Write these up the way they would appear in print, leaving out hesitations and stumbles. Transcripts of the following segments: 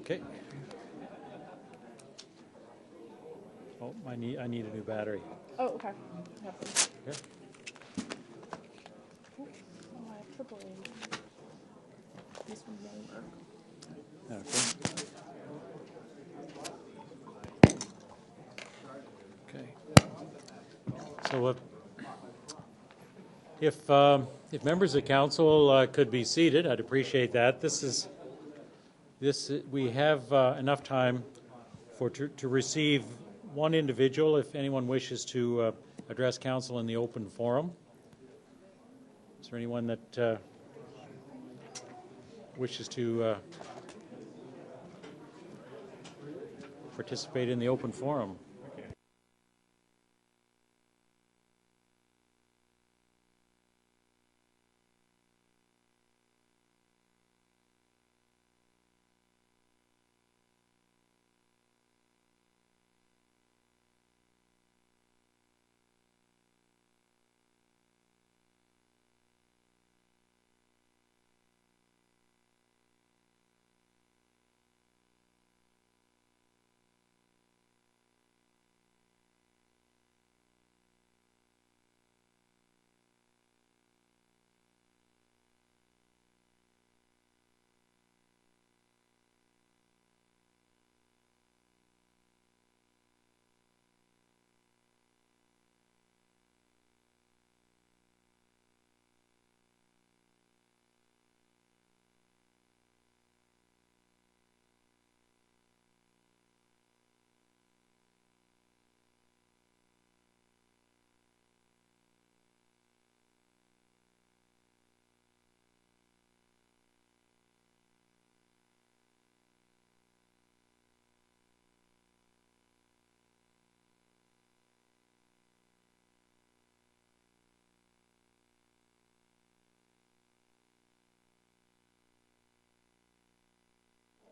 Okay. Oh, I need a new battery. Oh, okay. Yeah. Okay. Oh, I have triple A. This one won't work. Okay. So if members of council could be seated, I'd appreciate that. We have enough time to receive one individual if anyone wishes to address council in the open forum. Is there anyone that wishes to participate in the open forum?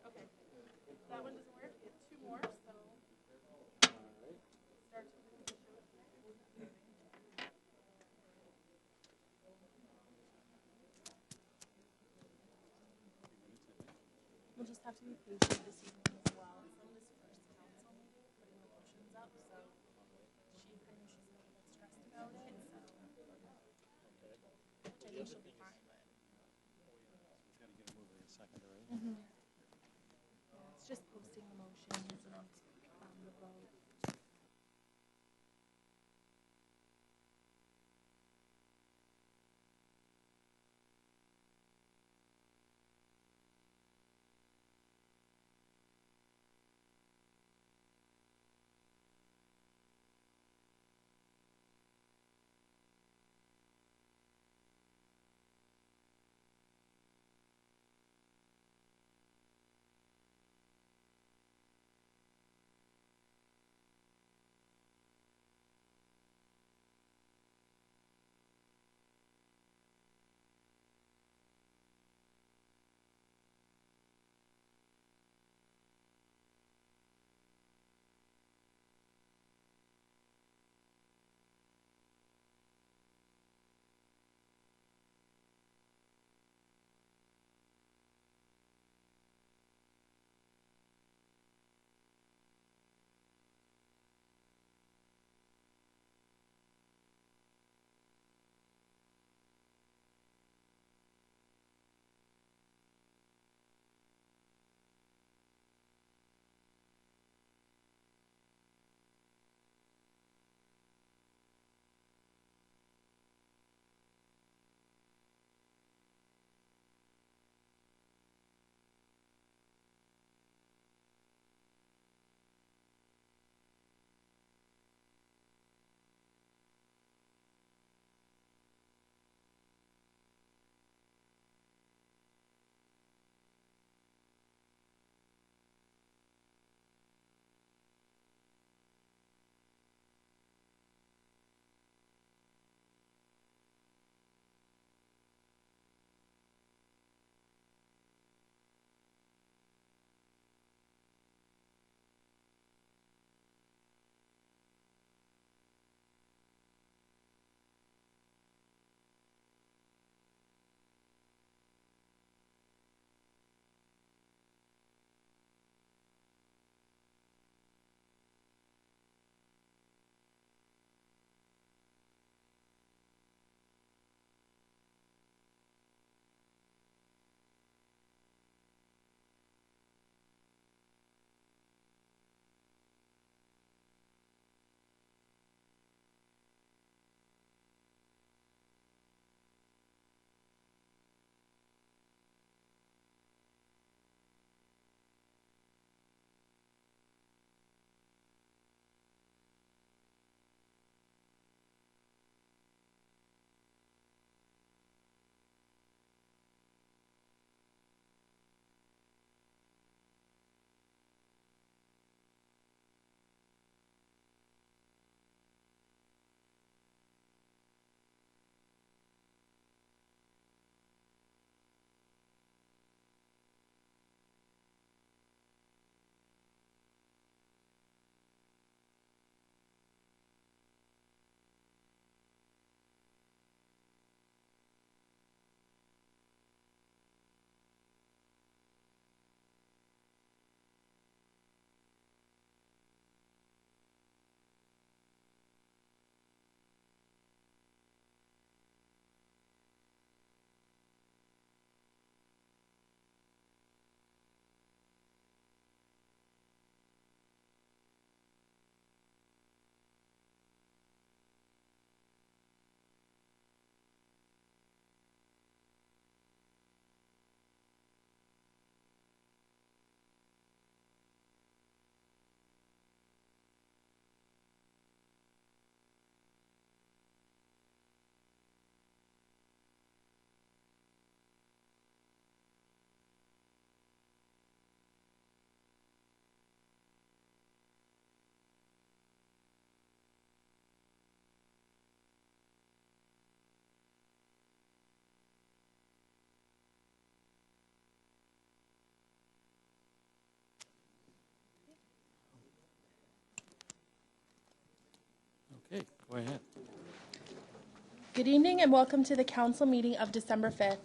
Okay. That one doesn't work. We have two more, so start to We'll just have to be patient this evening as well. It's Linda's first council meeting, putting the motions up, so I know she's a little bit stressed about it, so which I think she'll be fine with. Yeah, it's just posting the motions and the vote. Okay, go ahead. Good evening and welcome to the council meeting of December 5th.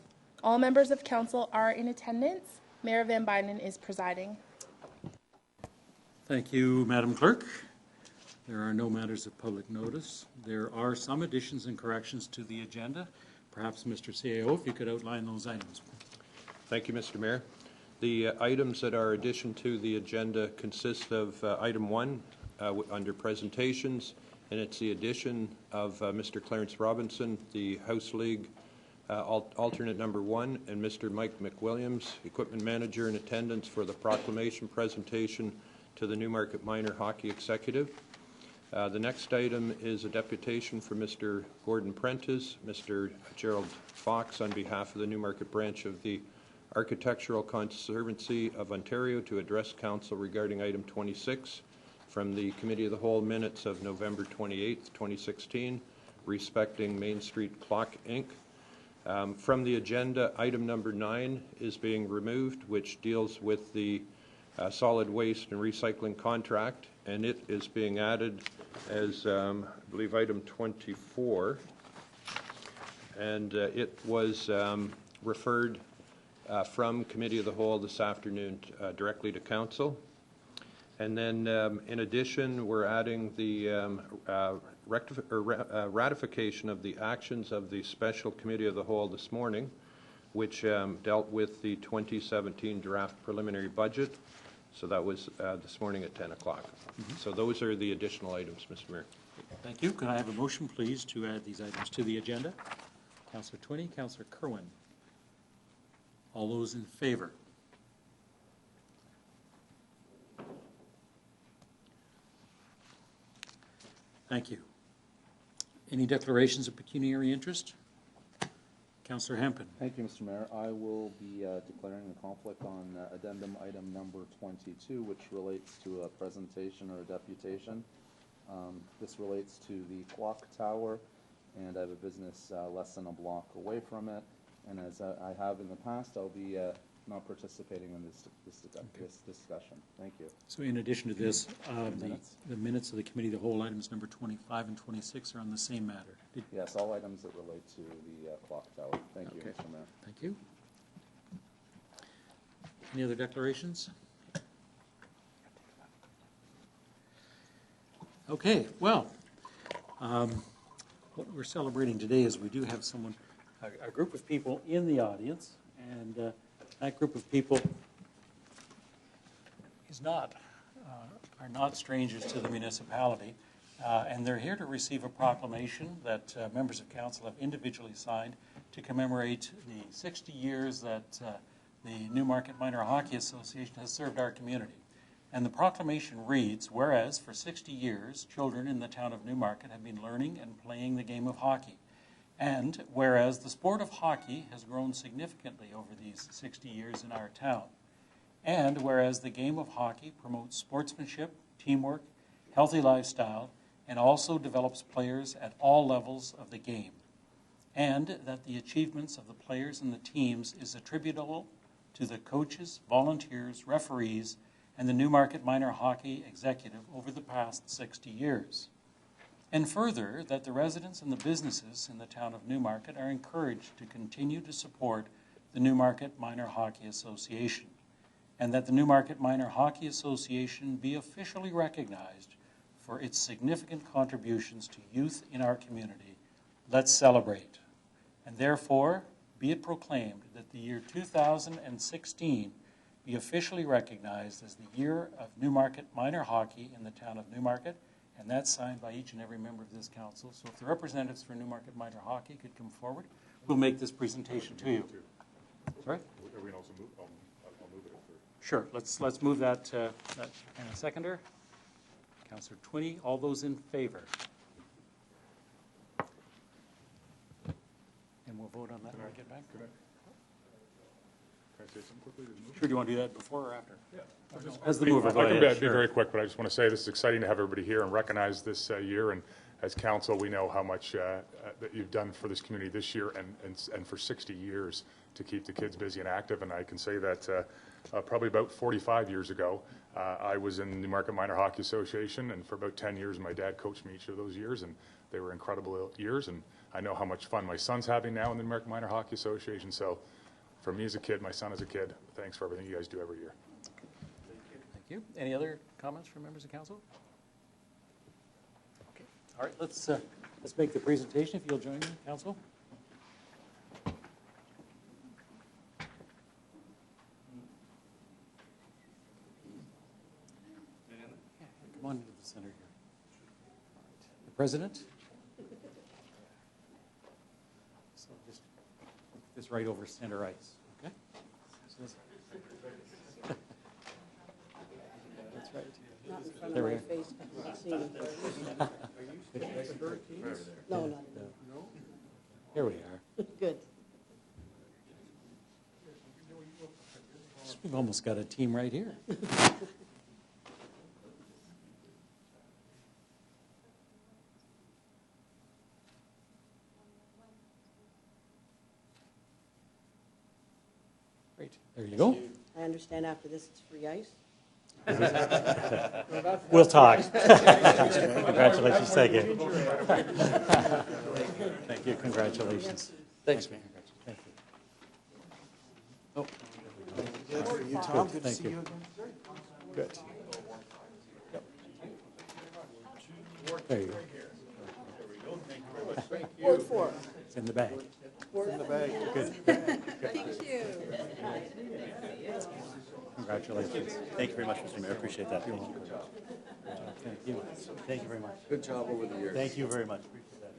All members of council are in attendance. Mayor Van Bynen is presiding. Thank you, Madam Clerk. There are no matters of public notice. There are some additions and corrections to the agenda. Perhaps, Mr. CAO, if you could outline those items. Thank you, Mr. Mayor. The items that are addition to the agenda consist of item 1 under presentations, and it's the addition of Mr. Clarence Robinson, the House League alternate number 1, and Mr. Mike McWilliams, equipment manager, in attendance for the proclamation presentation to the Newmarket Minor Hockey Executive. The next item is a deputation for Mr. Gordon Prentice, Mr. Gerald Fox, on behalf of the Newmarket branch of the Architectural Conservancy of Ontario, to address Council regarding item 26 from the Committee of the Whole minutes of November 28, 2016, respecting Main Street Clock Inc. From the agenda, item number 9 is being removed, which deals with the solid waste and recycling contract, and it is being added as, I believe, item 24, and it was referred from Committee of the Whole this afternoon directly to Council. And then, in addition, we're adding the ratification of the actions of the Special Committee of the Whole this morning, which dealt with the 2017 draft preliminary budget. So that was this morning at 10 o'clock. So those are the additional items, Mr. Mayor. Thank you. Can I have a motion, please, to add these items to the agenda? Councillor Twinney, Councillor Kerwin. All those in favor? Thank you. Any declarations of pecuniary interest? Councillor Hempin. Thank you, Mr. Mayor. I will be declaring a conflict on addendum item number 22, which relates to a presentation or a deputation. This relates to the clock tower, and I have a business less than a block away from it. And as I have in the past, I'll be not participating in this discussion. Thank you. So in addition to this, the minutes of the Committee of the Whole, items number 25 and 26 are on the same matter. Yes, all items that relate to the clock tower. Thank you, Mr. Mayor. Thank you. Any other declarations? Okay, well, what we're celebrating today is we do have someone, a group of people in the audience, and that group of people is not, are not strangers to the municipality, and they're here to receive a proclamation that members of council have individually signed to commemorate the 60 years that the Newmarket Minor Hockey Association has served our community. And the proclamation reads, whereas for 60 years, children in the town of Newmarket have been learning and playing the game of hockey. And whereas the sport of hockey has grown significantly over these 60 years in our town. And whereas the game of hockey promotes sportsmanship, teamwork, healthy lifestyle, and also develops players at all levels of the game. And that the achievements of the players and the teams is attributable to the coaches, volunteers, referees, and the Newmarket Minor Hockey Executive over the past 60 years. And further, that the residents and the businesses in the town of Newmarket are encouraged to continue to support the Newmarket Minor Hockey Association, and that the Newmarket Minor Hockey Association be officially recognized for its significant contributions to youth in our community. Let's celebrate. And therefore, be it proclaimed that the year 2016 be officially recognized as the year of Newmarket Minor Hockey in the town of Newmarket, and that's signed by each and every member of this council. So if the representatives for Newmarket Minor Hockey could come forward, we'll make this presentation to you. Sorry? Are we also move? I'll move it for. Sure. Let's move that. And a seconder, Councillor Twinney. All those in favor? And we'll vote on that when we get back. Can I say something quickly? Sure. Do you want to do that before or after? Yeah. As the mover, go I can ahead. be very quick, but I just want to say this is exciting to have everybody here and recognize this year. And as council, we know how much that you've done for this community this year and for 60 years to keep the kids busy and active. And I can say that probably about 45 years ago, I was in the Newmarket Minor Hockey Association, and for about 10 years, my dad coached me each of those years, and they were incredible years, and I know how much fun my son's having now in the Newmarket Minor Hockey Association. So for me as a kid, my son as a kid, thanks for everything you guys do every year. Thank you. Any other comments from members of council? Okay. All right, let's make the presentation, if you'll join me, council. Come on into the center here. The president. So just put this right over center ice, okay? So that's right. Not in front There of we my are. face. I can't see anything. No, not Here we are. good. We've almost got a team right here. Great. There you go. I understand after this it's free ice. We'll talk. Congratulations. Thank you. Thank you. Congratulations. Thanks, Mayor. Thank you. Oh. Tom, good to Thank see you. you again. Good. Yep. There you go. Ward 4. It's in the bag. In the bag. Good. Thank you. Congratulations. Thank you very much, Mr. Mayor. Appreciate that. Thank you. Thank you. Thank you very much. Good job over the years. Thank you very much. Appreciate that.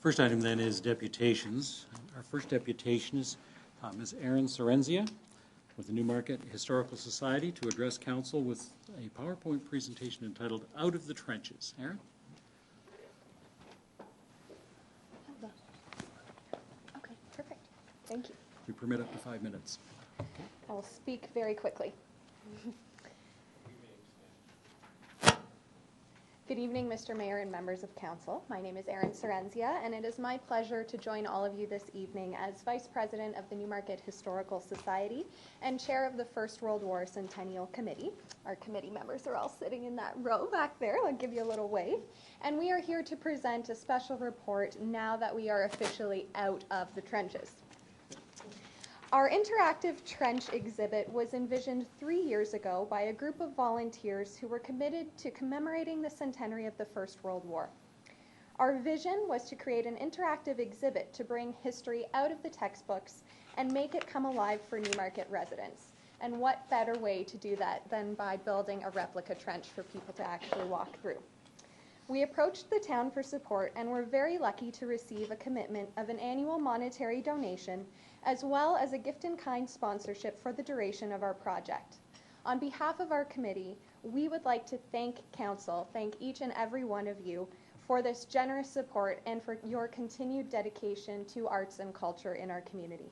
First item then is deputations. Our first deputation is Ms. Erin Sorenzia with the Newmarket Historical Society to address council with a PowerPoint presentation entitled Out of the Trenches. Erin? Okay, perfect. Thank you. We permit up to 5 minutes. I will speak very quickly. Good evening, Mr. Mayor and members of council. My name is Erin Sorenzia, and it is my pleasure to join all of you this evening as Vice President of the Newmarket Historical Society and Chair of the First World War Centennial Committee. Our committee members are all sitting in that row back there. I'll give you a little wave. And we are here to present a special report now that we are officially out of the trenches. Our interactive trench exhibit was envisioned 3 years ago by a group of volunteers who were committed to commemorating the centenary of the First World War. Our vision was to create an interactive exhibit to bring history out of the textbooks and make it come alive for Newmarket residents. And what better way to do that than by building a replica trench for people to actually walk through. We approached the town for support and were very lucky to receive a commitment of an annual monetary donation as well as a gift-in-kind sponsorship for the duration of our project. On behalf of our committee, we would like to thank council, thank each and every one of you for this generous support and for your continued dedication to arts and culture in our community.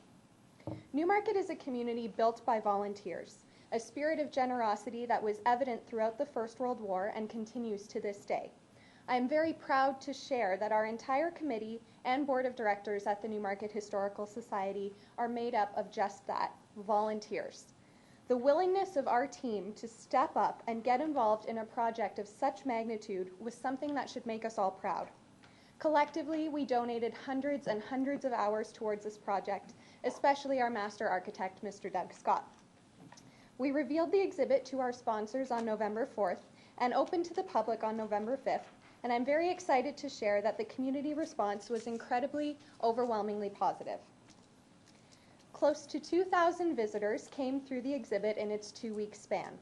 Newmarket is a community built by volunteers, a spirit of generosity that was evident throughout the First World War and continues to this day. I am very proud to share that our entire committee and board of directors at the Newmarket Historical Society are made up of just that, volunteers. The willingness of our team to step up and get involved in a project of such magnitude was something that should make us all proud. Collectively, we donated hundreds and hundreds of hours towards this project, especially our master architect, Mr. Doug Scott. We revealed the exhibit to our sponsors on November 4th and opened to the public on November 5th, and I'm very excited to share that the community response was incredibly, overwhelmingly positive. Close to 2,000 visitors came through the exhibit in its 2-week span.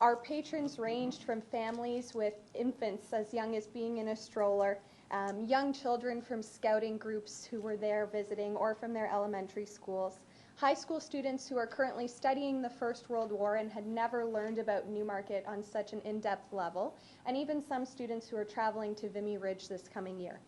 Our patrons ranged from families with infants as young as being in a stroller young children from scouting groups who were there visiting or from their elementary schools, high school students who are currently studying the First World War and had never learned about Newmarket on such an in-depth level, and even some students who are traveling to Vimy Ridge this coming year.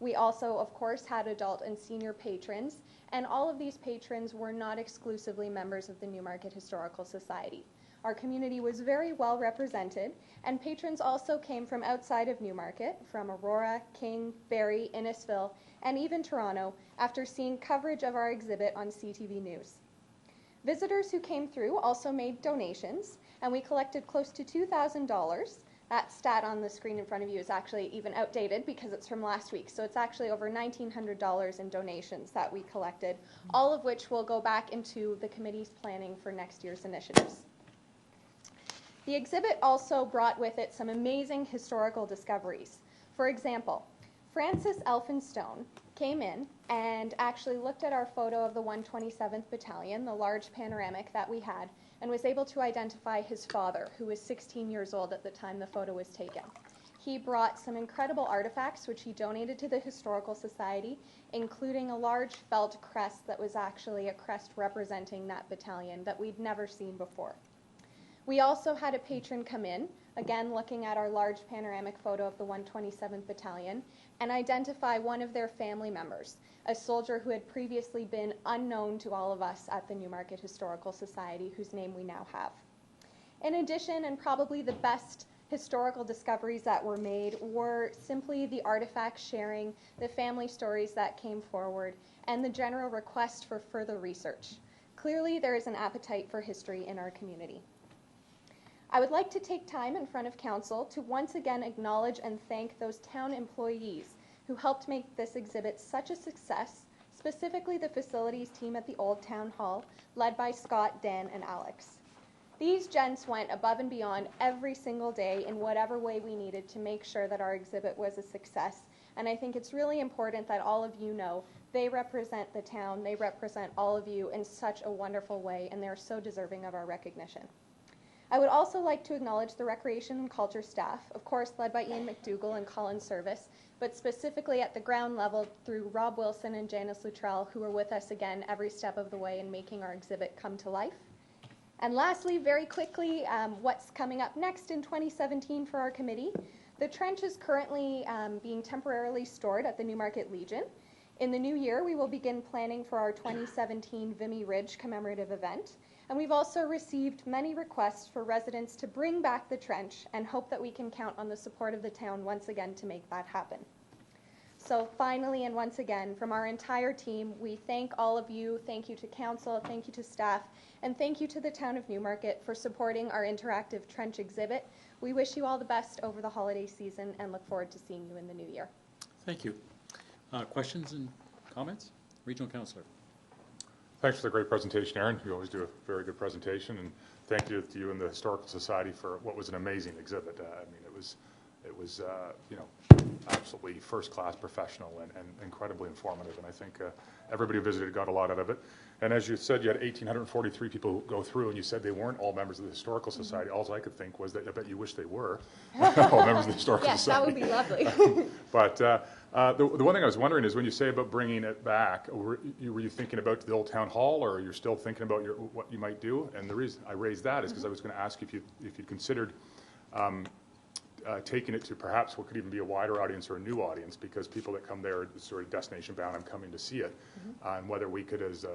We also, of course, had adult and senior patrons, and all of these patrons were not exclusively members of the Newmarket Historical Society. Our community was very well represented, and patrons also came from outside of Newmarket, from Aurora, King, Barrie, Innisfil, and even Toronto, after seeing coverage of our exhibit on CTV News. Visitors who came through also made donations, and we collected close to $2,000. That stat on the screen in front of you is actually even outdated because it's from last week. So it's actually over $1,900 in donations that we collected, all of which will go back into the committee's planning for next year's initiatives. The exhibit also brought with it some amazing historical discoveries. For example, Francis Elphinstone came in and actually looked at our photo of the 127th Battalion, the large panoramic that we had, and was able to identify his father, who was 16 years old at the time the photo was taken. He brought some incredible artifacts which he donated to the Historical Society, including a large felt crest that was actually a crest representing that battalion that we'd never seen before. We also had a patron come in, again looking at our large panoramic photo of the 127th Battalion, and identify one of their family members, a soldier who had previously been unknown to all of us at the Newmarket Historical Society, whose name we now have. In addition, and probably the best historical discoveries that were made, were simply the artifacts sharing, the family stories that came forward, and the general request for further research. Clearly, there is an appetite for history in our community. I would like to take time in front of council to once again acknowledge and thank those town employees who helped make this exhibit such a success, specifically the facilities team at the Old Town Hall, led by Scott, Dan, and Alex. These gents went above and beyond every single day in whatever way we needed to make sure that our exhibit was a success, and I think it's really important that all of you know they represent the town, they represent all of you in such a wonderful way, and they're so deserving of our recognition. I would also like to acknowledge the Recreation and Culture staff, of course led by Ian McDougall and Colin Service, but specifically at the ground level through Rob Wilson and Janice Luttrell, who were with us again every step of the way in making our exhibit come to life. And lastly, very quickly, what's coming up next in 2017 for our committee. The trench is currently being temporarily stored at the Newmarket Legion. In the new year, we will begin planning for our 2017 Vimy Ridge commemorative event. And we've also received many requests for residents to bring back the trench and hope that we can count on the support of the town once again to make that happen. So finally, and once again, from our entire team, we thank all of you. Thank you to council, thank you to staff, and thank you to the town of Newmarket for supporting our interactive trench exhibit. We wish you all the best over the holiday season and look forward to seeing you in the new year. Thank you. Questions and comments? Regional Councillor. Thanks for the great presentation, Aaron. You always do a very good presentation, and thank you to you and the Historical Society for what was an amazing exhibit. I mean, it was you know, absolutely first-class, professional, and incredibly informative. And I think everybody who visited got a lot out of it. And as you said, you had 1,843 people go through, and you said they weren't all members of the Historical Society. All I could think was that I bet you wish they were all members of the Historical Yes, Society. that would be lovely. But the one thing I was wondering is when you say about bringing it back, were you thinking about the Old Town Hall, or you're still thinking about what you might do? And the reason I raised that is because I was going to ask if you'd considered taking it to perhaps what could even be a wider audience or a new audience, because people that come there are sort of destination bound. I'm coming to see it, and whether we could, as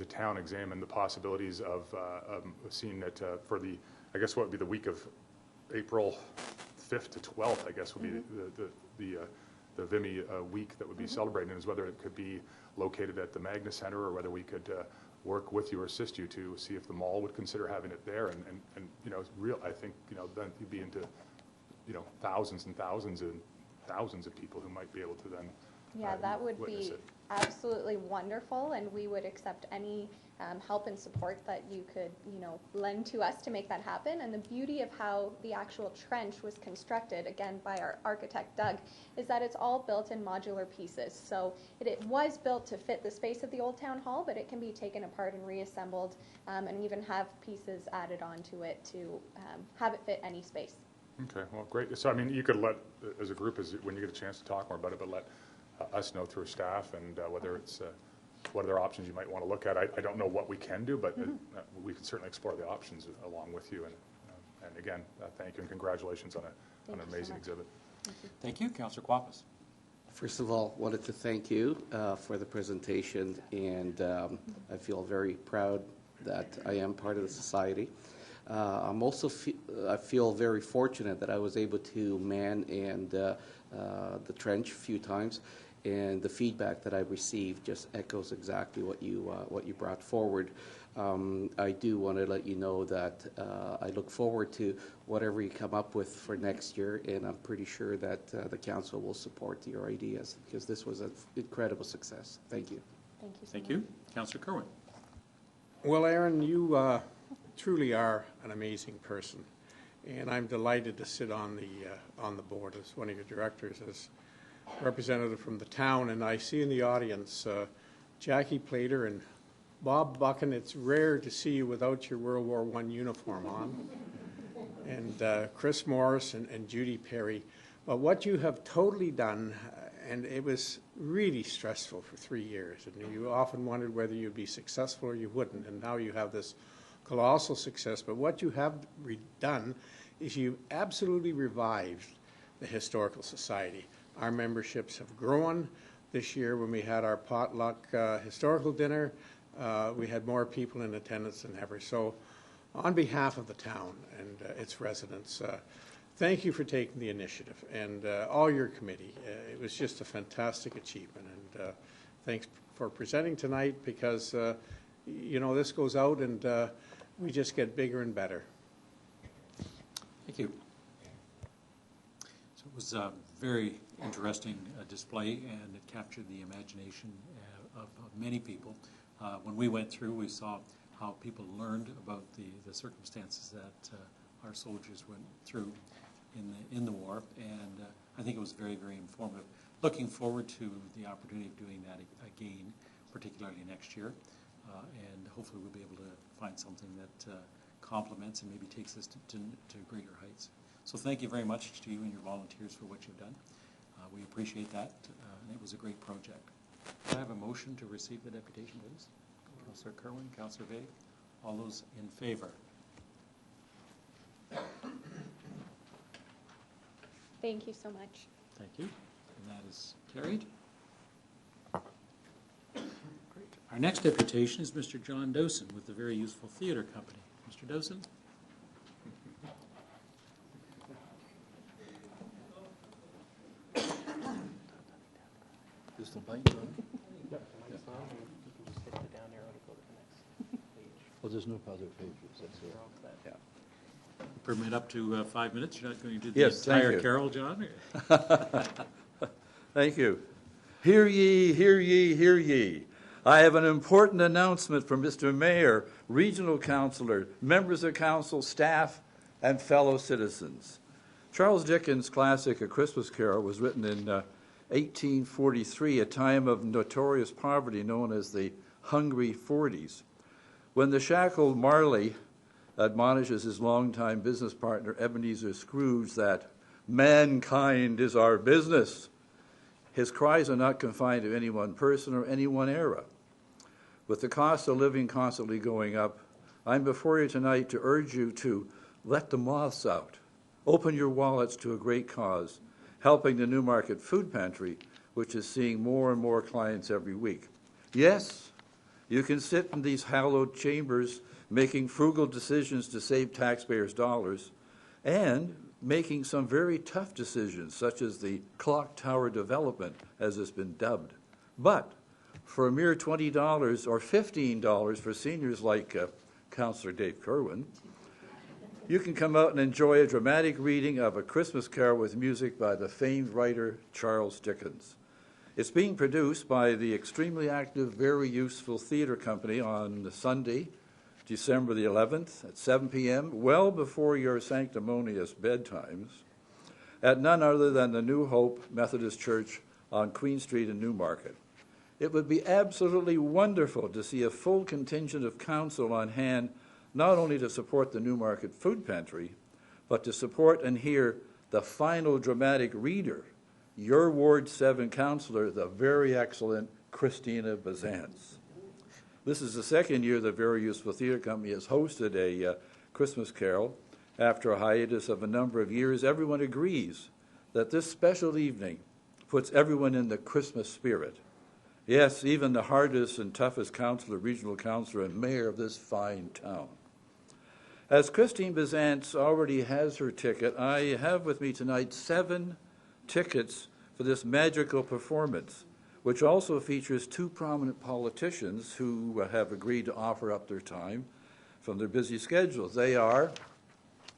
a town, examine the possibilities of seeing it for the, I guess what would be the week of April 5th to 12th, I guess would be the Vimy week that would be celebrated, is whether it could be located at the Magna Center, or whether we could work with you or assist you to see if the mall would consider having it there. And you know, I think, you know, then you'd be into, you know, thousands and thousands and thousands of people who might be able to then Yeah, that would witness be it. absolutely wonderful, and we would accept any help and support that you could, you know, lend to us to make that happen. And the beauty of how the actual trench was constructed, again by our architect Doug, is that it's all built in modular pieces. So it was built to fit the space of the Old Town Hall, but it can be taken apart and reassembled, and even have pieces added onto it to have it fit any space. Okay, well, great. So, I mean, you could let, as a group, when you get a chance to talk more about it, but let us know through staff and whether it's, what other options you might want to look at. I don't know what we can do, but we can certainly explore the options along with you. And again, thank you and congratulations on an amazing exhibit. Thank you. Councillor Quapis. First of all, wanted to thank you for the presentation, and I feel very proud that I am part of the society. I'm also I feel very fortunate that I was able to man and the trench a few times, and the feedback that I received just echoes exactly what you brought forward. I do want to let you know that I look forward to whatever you come up with for next year, and I'm pretty sure that the council will support your ideas, because this was an incredible success. Thank you. Thank you so Thank much. you. Councillor Kerwin. Well, Aaron, you truly are an amazing person, and I'm delighted to sit on the board as one of your directors, as representative from the town. And I see in the audience Jackie Plater and Bob Buchan. It's rare to see you without your World War I uniform on, and Chris Morris and Judy Perry. But what you have totally done, and it was really stressful for 3 years, and you often wondered whether you'd be successful or you wouldn't, and now you have this colossal success. But what you have done is you absolutely revived the Historical Society. Our memberships have grown. This year when we had our potluck historical dinner, we had more people in attendance than ever. So on behalf of the town and its residents, thank you for taking the initiative, and all your committee. It was just a fantastic achievement, and thanks for presenting tonight, because you know, this goes out and we just get bigger and better. Thank you. So it was a very interesting display, and it captured the imagination of many people. When we went through, we saw how people learned about the circumstances that our soldiers went through in the war, and I think it was very, very informative. Looking forward to the opportunity of doing that again, particularly next year, and hopefully we'll be able to find something that complements and maybe takes us to greater heights. So thank you very much to you and your volunteers for what you've done. We appreciate that, and it was a great project. Do I have a motion to receive the deputation, please? Councillor Kerwin, Councillor Vague, all those in favor? Thank you so much. Thank you. And that is carried. Great. Our next deputation is Mr. John Dowson with the Very Useful Theatre Company. Mr. Dowson? Just a bite, John? Well, there's no other pages, that's it. Yeah. Permit up to 5 minutes. You're not going to do the Yes, thank entire you. carol, John? Thank you. Hear ye, hear ye, hear ye. I have an important announcement from Mr. Mayor, Regional Councillor, members of council, staff, and fellow citizens. Charles Dickens' classic A Christmas Carol was written in 1843, a time of notorious poverty known as the Hungry Forties. When the shackled Marley admonishes his longtime business partner Ebenezer Scrooge that mankind is our business, his cries are not confined to any one person or any one era. With the cost of living constantly going up, I'm before you tonight to urge you to let the moths out. Open your wallets to a great cause, helping the Newmarket Food Pantry, which is seeing more and more clients every week. Yes, you can sit in these hallowed chambers making frugal decisions to save taxpayers' dollars and making some very tough decisions, such as the clock tower development, as it's been dubbed. But for a mere $20 or $15 for seniors like Councillor Dave Kerwin, you can come out and enjoy a dramatic reading of A Christmas Carol with music by the famed writer Charles Dickens. It's being produced by the extremely active, very useful theatre company on Sunday, December the 11th at 7 p.m., well before your sanctimonious bedtimes, at none other than the New Hope Methodist Church on Queen Street in Newmarket. It would be absolutely wonderful to see a full contingent of council on hand, not only to support the Newmarket Food Pantry, but to support and hear the final dramatic reader, your Ward 7 councillor, the very excellent Christina Bazance. This is the second year the Very Useful Theatre Company has hosted a Christmas carol. After a hiatus of a number of years, everyone agrees that this special evening puts everyone in the Christmas spirit. Yes, even the hardest and toughest councillor, regional councillor, and mayor of this fine town. As Christine Bazance already has her ticket, I have with me tonight 7 tickets for this magical performance, which also features 2 prominent politicians who have agreed to offer up their time from their busy schedules. They are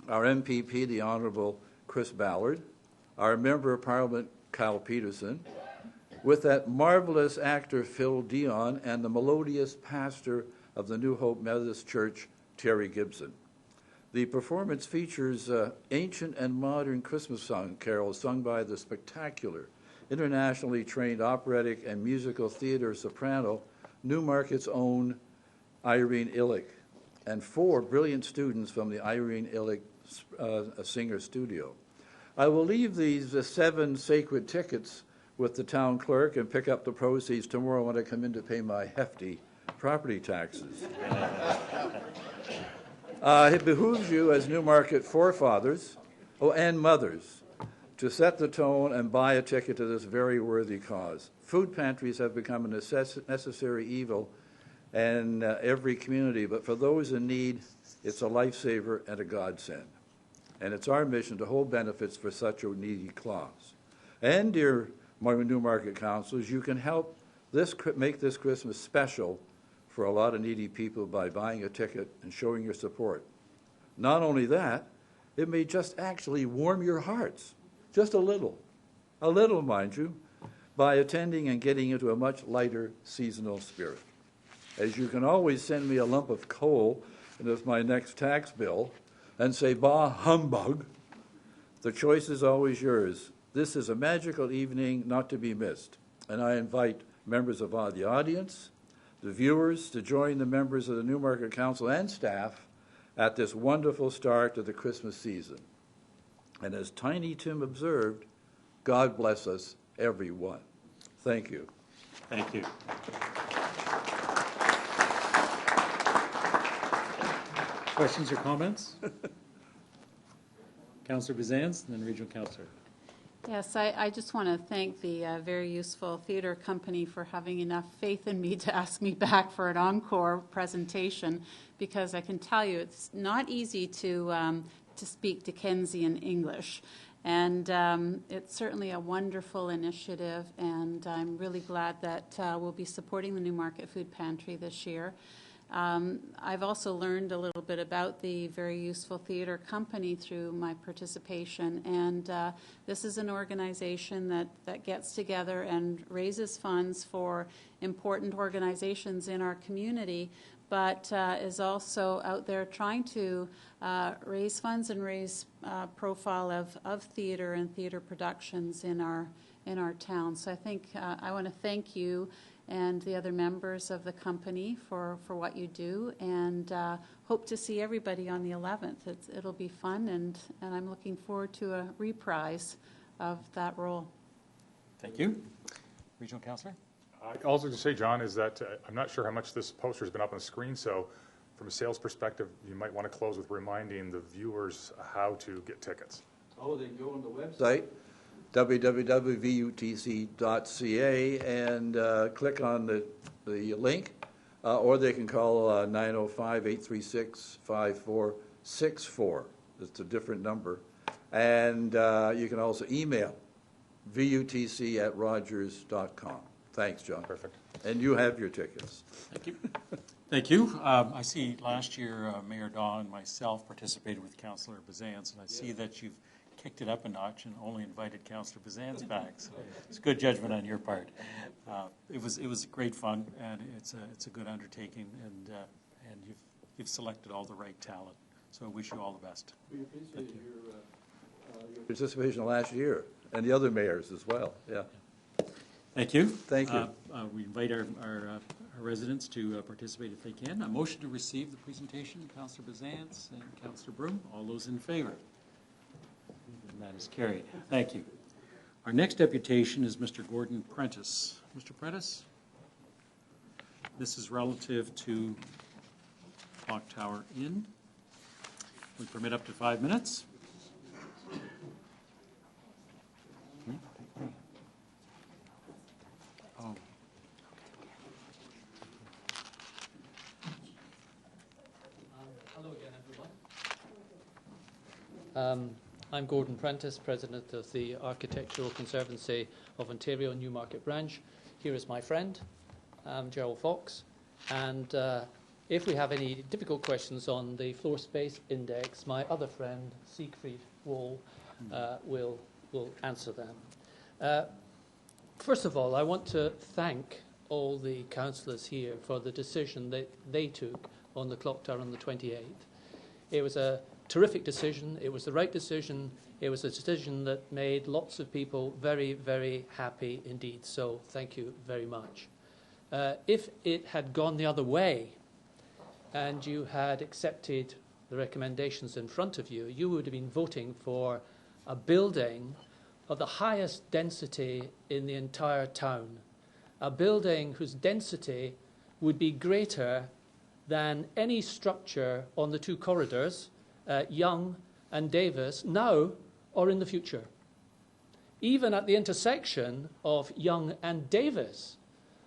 our MPP, the Honourable Chris Ballard, our Member of Parliament, Kyle Peterson, with that marvelous actor, Phil Dion, and the melodious pastor of the New Hope Methodist Church, Terry Gibson. The performance features ancient and modern Christmas song carols sung by the spectacular, internationally trained operatic and musical theater soprano, Newmarket's own Irene Illich, and 4 brilliant students from the Irene Illich Singer Studio. I will leave these 7 sacred tickets with the town clerk and pick up the proceeds tomorrow when I come in to pay my hefty property taxes. It behooves you as Newmarket forefathers, and mothers, to set the tone and buy a ticket to this very worthy cause. Food pantries have become a necessary evil in every community, but for those in need, it's a lifesaver and a godsend. And it's our mission to hold benefits for such a needy clause. And, dear Newmarket councillors, you can help make this Christmas special for a lot of needy people by buying a ticket and showing your support. Not only that, it may just actually warm your hearts, just a little, mind you, by attending and getting into a much lighter seasonal spirit. As you can always send me a lump of coal as my next tax bill and say, bah, humbug, the choice is always yours. This is a magical evening not to be missed, and I invite members of the audience, the viewers, to join the members of the Newmarket Council and staff at this wonderful start to the Christmas season. And as Tiny Tim observed, God bless us, everyone. Thank you. Thank you. Questions or comments? Councillor Bazance, and then Regional Councillor. Yes, I just want to thank the Very Useful Theatre Company for having enough faith in me to ask me back for an encore presentation, because I can tell you it's not easy to speak Dickensian English. And it's certainly a wonderful initiative, and I'm really glad that we'll be supporting the Newmarket Food Pantry this year. I've also learned a little bit about the Very Useful Theatre Company through my participation, and this is an organization that gets together and raises funds for important organizations in our community, but is also out there trying to raise funds and raise profile of theatre and theatre productions in our town. So I think I want to thank you and the other members of the company for what you do, and hope to see everybody on the 11th. It'll be fun, and I'm looking forward to a reprise of that role. Thank you. Regional Councillor? All I was going to say, John, is that I'm not sure how much this poster has been up on the screen, so from a sales perspective, you might want to close with reminding the viewers how to get tickets. Oh, they can go on the website, www.vutc.ca, and click on the link, or they can call 905-836-5464. It's a different number. And you can also email vutc@rogers.com. Thanks, John. Perfect. And you have your tickets. Thank you. Thank you. I see last year Mayor Daw and myself participated with Councillor Bazance, and I see that you've kicked it up a notch and only invited Councillor Bazance back. So it's good judgment on your part. It was great fun, and it's a good undertaking, and you've selected all the right talent. So I wish you all the best. We appreciate your participation last year, and the other mayors as well. Yeah. Thank you. Thank you. We invite our residents to participate if they can. A motion to receive the presentation, Councillor Bazance and Councillor Broom. All those in favor? That is carried. Thank you. Our next deputation is Mr. Gordon Prentice. Mr. Prentice? This is relative to Clock Tower Inn. We permit up to 5 minutes. Oh. Hello again, everyone. I'm Gordon Prentice, President of the Architectural Conservancy of Ontario Newmarket Branch. Here is my friend, Gerald Fox. And if we have any difficult questions on the floor space index, my other friend, Siegfried Wohl, will answer them. First of all, I want to thank all the councillors here for the decision that they took on the clock tower on the 28th. It was a terrific decision. It was the right decision. It was a decision that made lots of people very, very happy indeed. So thank you very much. If it had gone the other way and you had accepted the recommendations in front of you, you would have been voting for a building of the highest density in the entire town, a building whose density would be greater than any structure on the two corridors, Yonge and Davis, now or in the future. Even at the intersection of Yonge and Davis,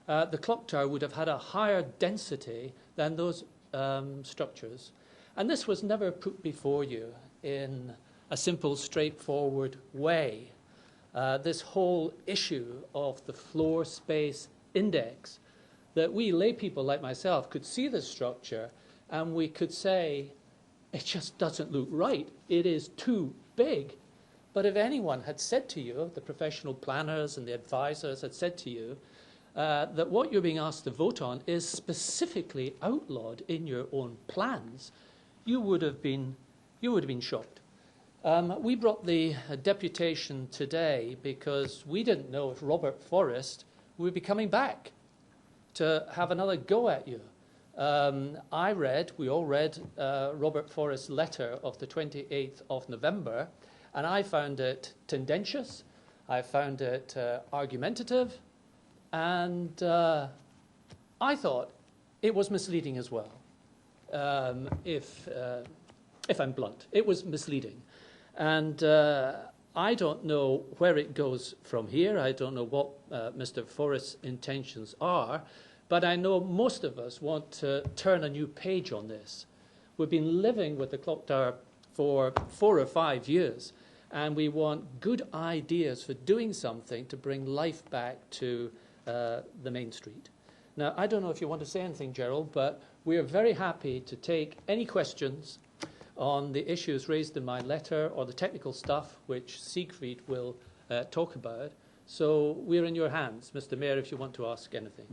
the clock tower would have had a higher density than those structures. And this was never put before you in a simple, straightforward way. This whole issue of the floor space index, that we lay people like myself could see the structure and we could say, it just doesn't look right. It is too big. But if anyone had said to you, the professional planners and the advisors had said to you, that what you're being asked to vote on is specifically outlawed in your own plans, you would have been shocked. We brought the deputation today because we didn't know if Robert Forrest would be coming back to have another go at you. We all read Robert Forrest's letter of the 28th of November, and I found it tendentious, I found it argumentative, and I thought it was misleading as well. If I'm blunt, it was misleading. And I don't know where it goes from here. I don't know what Mr. Forrest's intentions are, but I know most of us want to turn a new page on this. We've been living with the clock tower for 4 or 5 years, and we want good ideas for doing something to bring life back to the main street. Now, I don't know if you want to say anything, Gerald, but we are very happy to take any questions on the issues raised in my letter or the technical stuff, which Siegfried will talk about. So we're in your hands, Mr. Mayor, if you want to ask anything.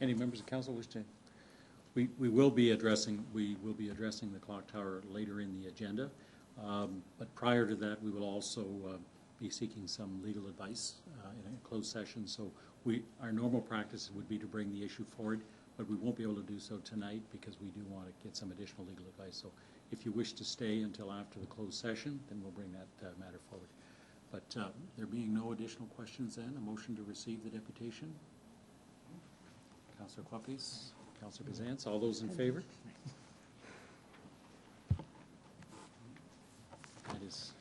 Any members of council wish to? We will be addressing the clock tower later in the agenda, but prior to that, we will also be seeking some legal advice in a closed session. So our normal practice would be to bring the issue forward, but we won't be able to do so tonight because we do want to get some additional legal advice. So if you wish to stay until after the closed session, then we'll bring that matter forward. But there being no additional questions then, a motion to receive the deputation. Councillor Kluppies, Councillor Bizantz, all those in favor? That is.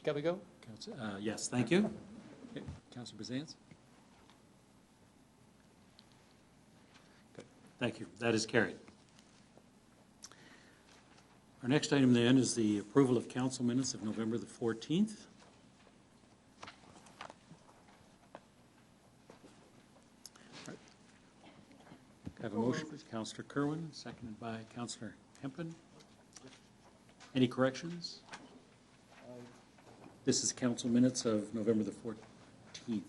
Can we go? Yes, thank you. Okay. Councillor Bizantz? Good. Thank you. That is carried. Our next item then is the approval of council minutes of November the 14th. I have a motion by Councillor Kerwin, seconded by Councillor Hempin. Any corrections? This is council minutes of November the 14th.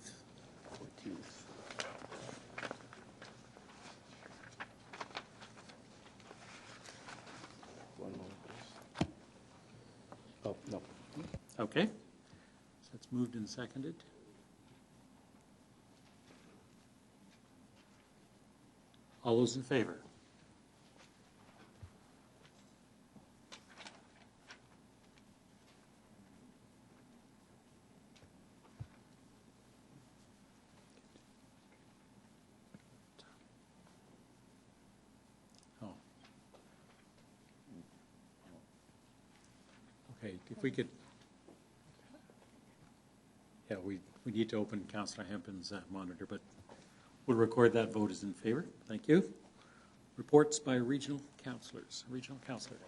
Oh, no. Okay. So it's moved and seconded. All those in favor? Okay, if we could, yeah, we need to open Councillor Hempin's monitor, but we'll record that vote as in favor. Thank you. Reports by regional councillors. Regional councillor.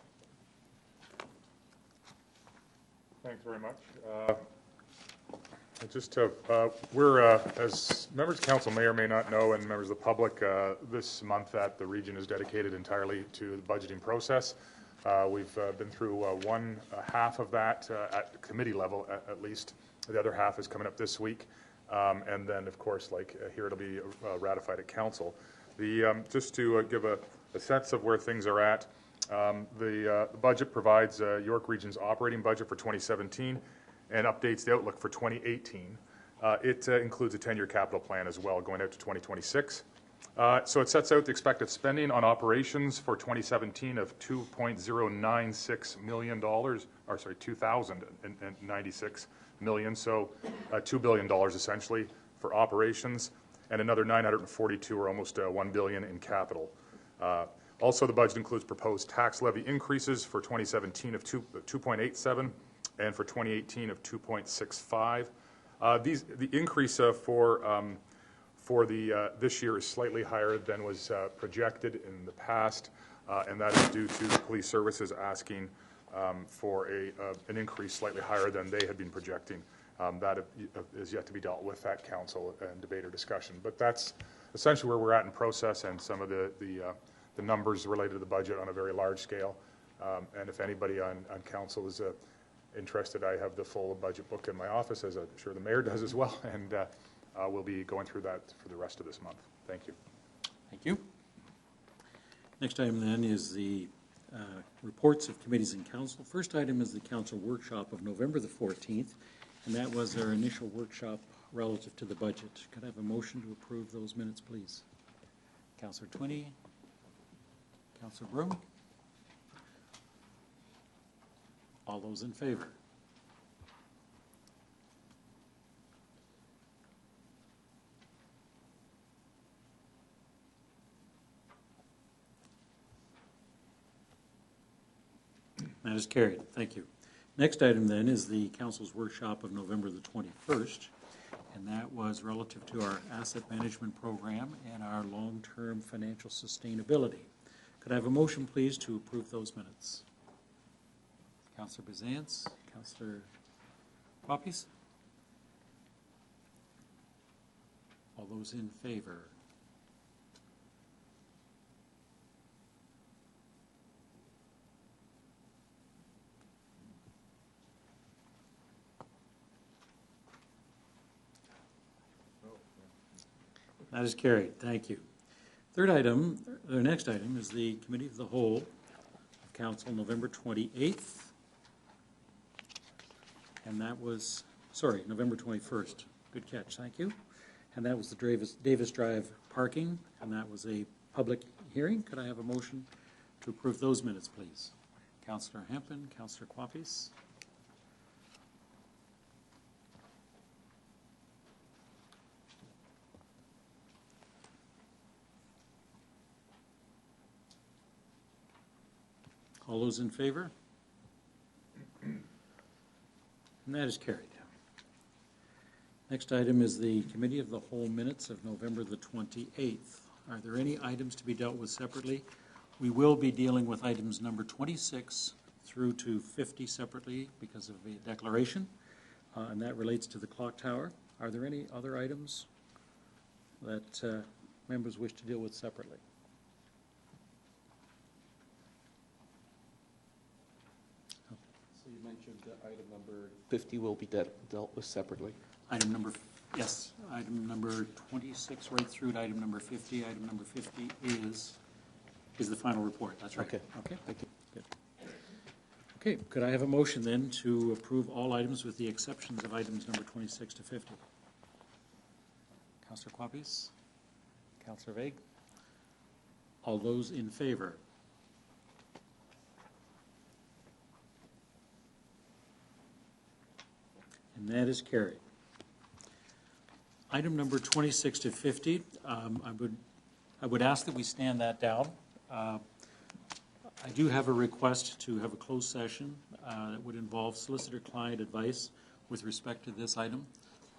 Thanks very much. We're, as members of council may or may not know, and members of the public, this month that the region is dedicated entirely to the budgeting process. We've been through one half of that at committee level, at least. The other half is coming up this week. And then, of course, like here, it'll be ratified at council. Just to give a sense of where things are at, the budget provides York Region's operating budget for 2017 and updates the outlook for 2018. It includes a 10-year capital plan as well, going out to 2026. So it sets out the expected spending on operations for 2017 of $2.096 million, or sorry, 2,096 million, so $2 billion essentially for operations, and another 942, or almost $1 billion in capital. Also, the budget includes proposed tax levy increases for 2017 of 2.87 and for 2018 of 2.65. The increase for this year is slightly higher than was projected in the past, and that is due to the police services asking for an increase slightly higher than they had been projecting. That is yet to be dealt with at council and debate or discussion. But that's essentially where we're at in process, and some of the numbers related to the budget on a very large scale. And if anybody on council is interested, I have the full budget book in my office, as I'm sure the mayor does as well, and we'll be going through that for the rest of this month. Thank you. Thank you. Next item then is the reports of committees and council. First item is the council workshop of November the 14th, and that was our initial workshop relative to the budget. Could I have a motion to approve those minutes, please? Councillor Twinney, Councillor Broom. All those in favor? That is carried. Thank you. Next item then is the council's workshop of November the 21st, and that was relative to our asset management program and our long-term financial sustainability. Could I have a motion, please, to approve those minutes? Councillor Bizance, Councillor Quappies. All those in favor? That is carried. Thank you. Third item, the next item is the Committee of the Whole of Council, November 28th. And that was, sorry, November 21st. Good catch. Thank you. And that was the Davis Drive parking, and that was a public hearing. Could I have a motion to approve those minutes, please? Councillor Hempin, Councillor Quappies. All those in favor? And that is carried. Next item is the Committee of the Whole minutes of November the 28th. Are there any items to be dealt with separately? We will be dealing with items number 26 through to 50 separately because of a declaration, and that relates to the clock tower. Are there any other items that members wish to deal with separately? So you mentioned item number 50 will be dealt with separately. Item number, yes, item number 26 right through to item number 50. Item number 50 is the final report. That's right. Okay. Okay. Thank you. Good. Okay. Could I have a motion then to approve all items with the exceptions of items number 26 to 50? Councillor Quappies? Councillor Vague? All those in favor? And that is carried. Item number 26 to 50, I would ask that we stand that down. I do have a request to have a closed session that would involve solicitor-client advice with respect to this item.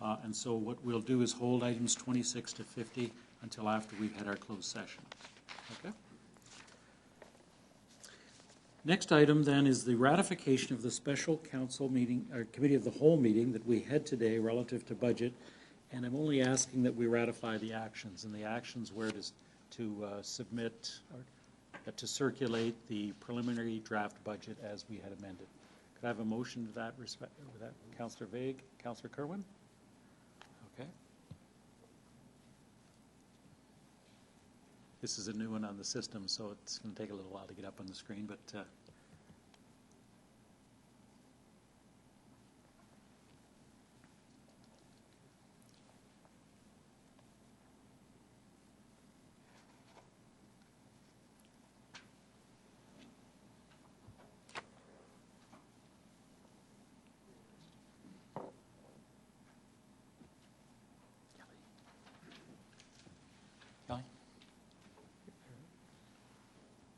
And so what we'll do is hold items 26 to 50 until after we've had our closed session. Okay? Next item then is the ratification of the special council meeting, or committee of the whole meeting that we had today relative to budget. And I'm only asking that we ratify the actions, and the actions were to submit or to circulate the preliminary draft budget as we had amended. Could I have a motion to that respect? With that, Councillor Vague, Councillor Kerwin? Okay. This is a new one on the system, so it's going to take a little while to get up on the screen, but Kelly?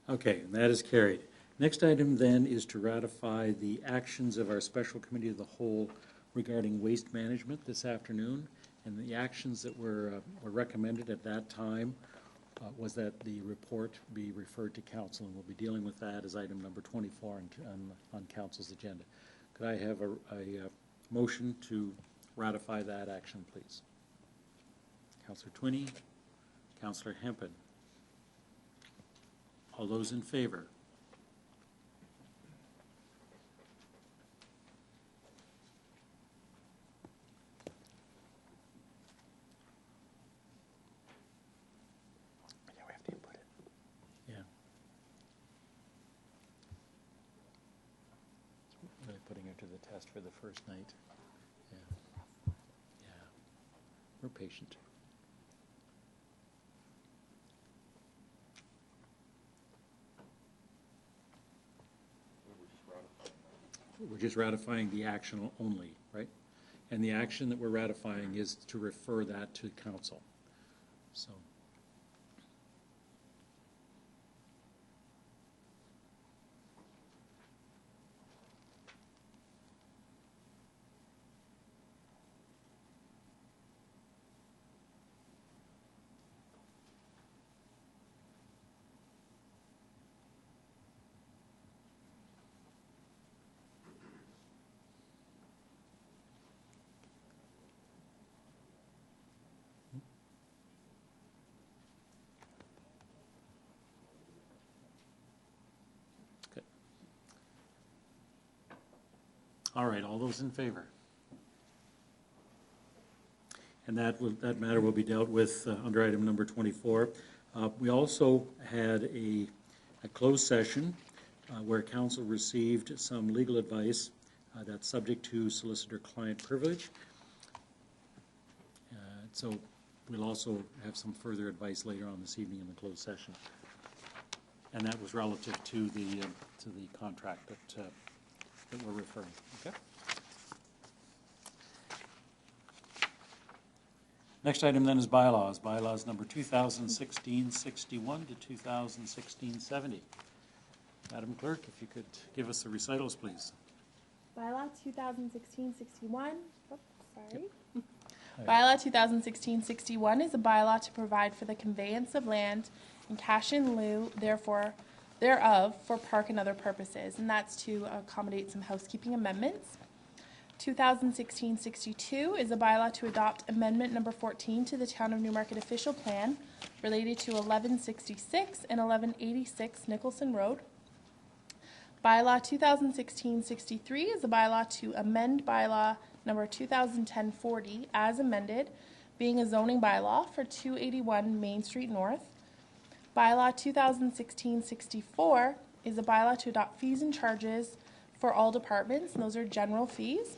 Okay, and that is carried. Next item then is to ratify the actions of our special committee of the whole regarding waste management this afternoon. And the actions that were recommended at that time was that the report be referred to council, and we'll be dealing with that as item number 24 on council's agenda. Could I have a motion to ratify that action, please? Councillor Twinney, Councillor Hempin. All those in favor? Yeah, we have to input it. Yeah. Really putting her to the test for the first night. Yeah. Yeah. We're patient. We're just ratifying the action only, right? And the action that we're ratifying is to refer that to council. So. All right, all those in favor? And that matter will be dealt with under item number 24. We also had a closed session where council received some legal advice that's subject to solicitor-client privilege. So we'll also have some further advice later on this evening in the closed session. And that was relative to the contract that we're referring. Okay. Next item then is bylaws. Bylaws number 2016-61 to 2016-70. Madam Clerk, if you could give us the recitals, please. Bylaw 2016-61. Oh, sorry. Bylaw 2016-61 is a bylaw to provide for the conveyance of land and cash in lieu, thereof for park and other purposes, and that's to accommodate some housekeeping amendments. 2016-62 is a bylaw to adopt amendment number 14 to the Town of Newmarket official plan related to 1166 and 1186 Nicholson Road. Bylaw 2016-63 is a bylaw to amend bylaw number 2010-40 as amended, being a zoning bylaw for 281 Main Street North. Bylaw 2016-64 is a bylaw to adopt fees and charges for all departments, and those are general fees.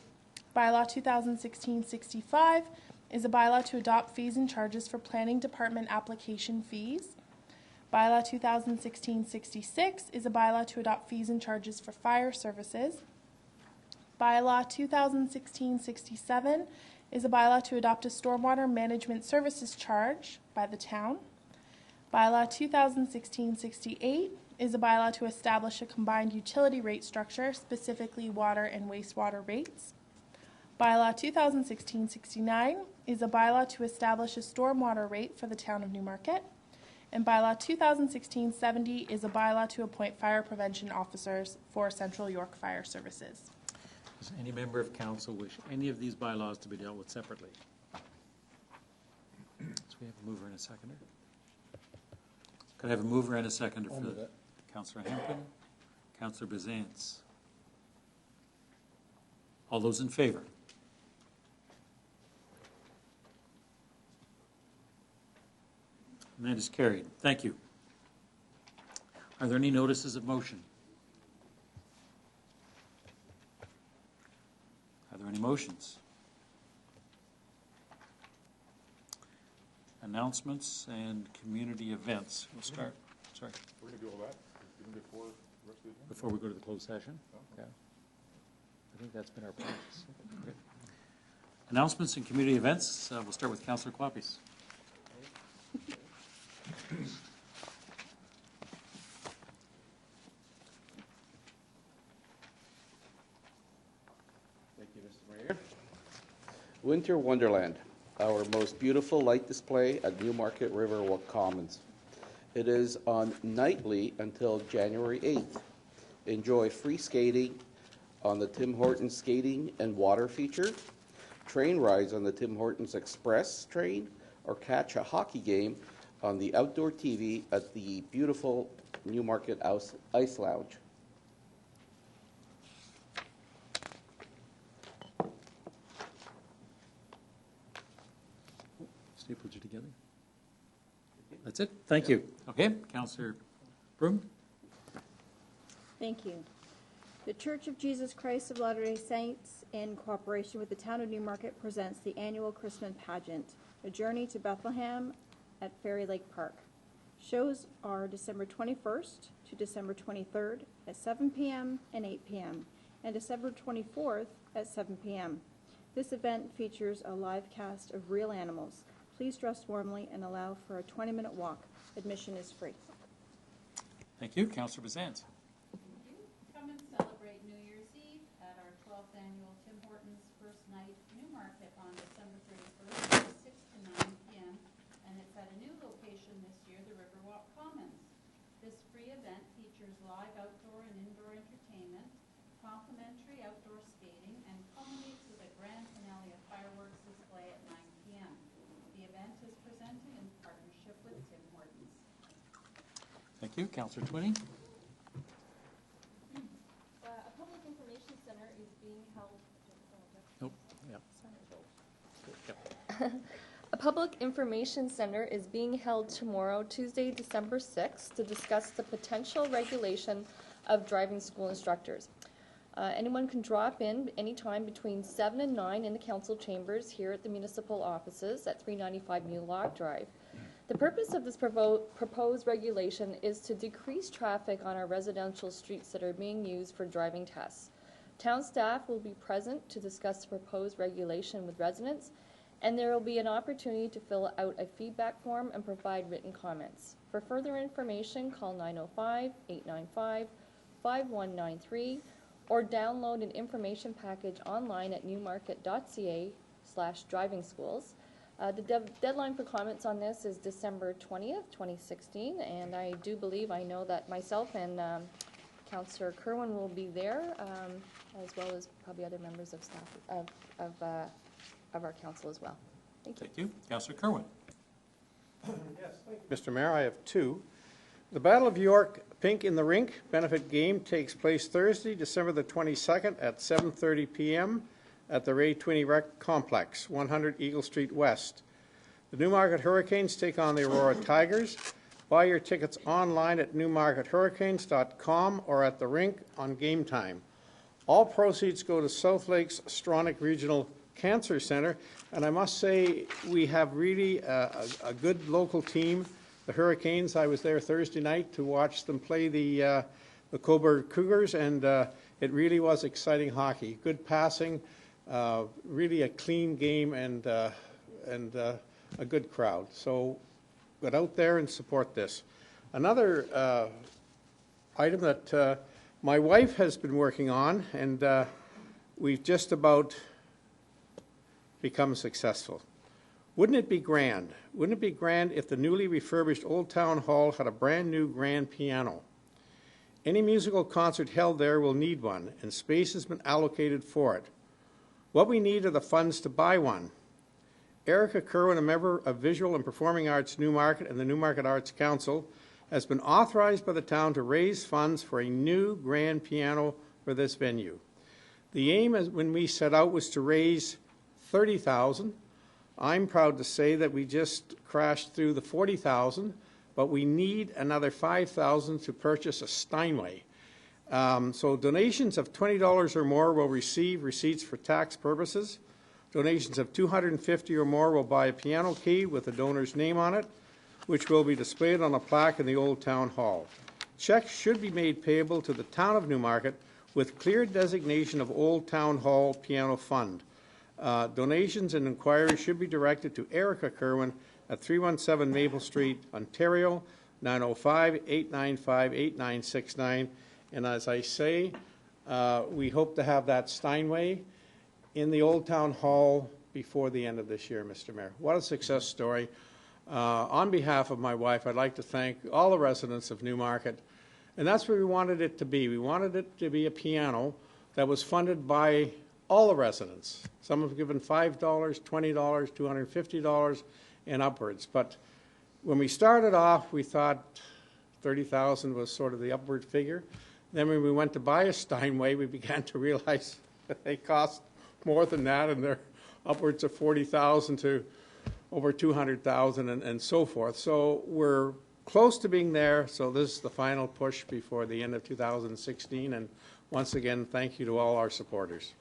Bylaw 2016-65 is a bylaw to adopt fees and charges for planning department application fees. Bylaw 2016-66 is a bylaw to adopt fees and charges for fire services. Bylaw 2016-67 is a bylaw to adopt a stormwater management services charge by the town. Bylaw 2016-68 is a bylaw to establish a combined utility rate structure, specifically water and wastewater rates. Bylaw 2016-69 is a bylaw to establish a stormwater rate for the town of Newmarket. And bylaw 2016-70 is a bylaw to appoint fire prevention officers for Central York Fire Services. Does any member of council wish any of these bylaws to be dealt with separately? So we have a mover and a seconder. Could I have a mover and a seconder for that? Councillor Hempel, Councillor Bazance. All those in favor? And that is carried. Thank you. Are there any notices of motion? Are there any motions? Announcements and community events. We'll start. Sorry. We're going to do all that even before the rest of the agenda? Before we go to the closed session? Yeah. I think that's been our practice. Okay. Announcements and community events. We'll start with Councillor Clapis. Thank you, Mr. Mayor. Winter Wonderland, our most beautiful light display at Newmarket Riverwalk Commons. It is on nightly until January 8th. Enjoy free skating on the Tim Hortons skating and water feature, train rides on the Tim Hortons Express train, or catch a hockey game on the outdoor TV at the beautiful Newmarket Ice Lounge. Stapled you together. That's it. Thank you. Okay, Councillor Broom. Thank you. The Church of Jesus Christ of Latter-day Saints, in cooperation with the town of Newmarket, presents the annual Christmas pageant, A Journey to Bethlehem at Fairy Lake Park. Shows are December 21st to December 23rd at 7 p.m. and 8 p.m. and December 24th at 7 p.m. This event features a live cast of real animals. Please dress warmly and allow for a 20-minute walk. Admission is free. Thank you. Councillor Bazant. Come and celebrate New Year's Eve at our 12th annual Tim Hortons First Night Newmarket on December 31st from 6 to 9 p.m. And it's at a new location this year, the Riverwalk Commons. This free event features live outdoor and indoor entertainment, complimentary outdoor skating, and culminates with a grand finale of fireworks display at 9 p.m. The event is presented in partnership with Tim Hortons. Thank you. Councillor Twinney. A public information center is being held. Nope. Yeah. A public information center is being held tomorrow, Tuesday, December 6th, to discuss the potential regulation of driving school instructors. Anyone can drop in anytime between 7 and 9 in the council chambers here at the municipal offices at 395 New Lock Drive. The purpose of this proposed regulation is to decrease traffic on our residential streets that are being used for driving tests. Town staff will be present to discuss the proposed regulation with residents, and there will be an opportunity to fill out a feedback form and provide written comments. For further information, call 905-895-5193 or download an information package online at newmarket.ca/driving-schools. The deadline for comments on this is December 20th, 2016, and I know that myself and Councillor Kerwin will be there, as well as probably other members of staff of our council as well. Thank you. Thank you. Councillor Kerwin. Yes, thank you, Mr. Mayor. I have two. The Battle of York Pink in the Rink benefit game takes place Thursday, December the 22nd at 7:30 p.m. at the Ray Twinney Rec Complex, 100 Eagle Street West. The Newmarket Hurricanes take on the Aurora Tigers. Buy your tickets online at newmarkethurricanes.com or at the rink on game time. All proceeds go to South Lakes Stronach Regional Cancer Center, and I must say we have really a good local team. The Hurricanes, I was there Thursday night to watch them play the Cobourg Cougars, and it really was exciting hockey. Good passing, really a clean game, and a good crowd. So get out there and support this. Another item that my wife has been working on, and we've just about become successful. Wouldn't it be grand? Wouldn't it be grand if the newly refurbished Old Town Hall had a brand new grand piano? Any musical concert held there will need one, and space has been allocated for it. What we need are the funds to buy one. Erica Kerwin, a member of Visual and Performing Arts Newmarket and the Newmarket Arts Council, has been authorized by the town to raise funds for a new grand piano for this venue. The aim when we set out was to raise $30,000. I'm proud to say that we just crashed through the $40,000, but we need another $5,000 to purchase a Steinway. So donations of $20 or more will receive receipts for tax purposes. Donations of $250 or more will buy a piano key with the donor's name on it, which will be displayed on a plaque in the Old Town Hall. Checks should be made payable to the Town of Newmarket with clear designation of Old Town Hall Piano Fund. Donations and inquiries should be directed to Erica Kerwin at 317 Maple Street, Ontario, 905-895-8969. And as I say, we hope to have that Steinway in the Old Town Hall before the end of this year, Mr. Mayor. What a success story. On behalf of my wife, I'd like to thank all the residents of Newmarket. And that's what we wanted it to be. We wanted it to be a piano that was funded by all the residents. Some have given $5, $20, $250, and upwards. But when we started off, we thought $30,000 was sort of the upward figure. Then when we went to buy a Steinway, we began to realize that they cost more than that, and they're upwards of $40,000 to over $200,000 and so forth. So we're close to being there. So this is the final push before the end of 2016. And once again, thank you to all our supporters.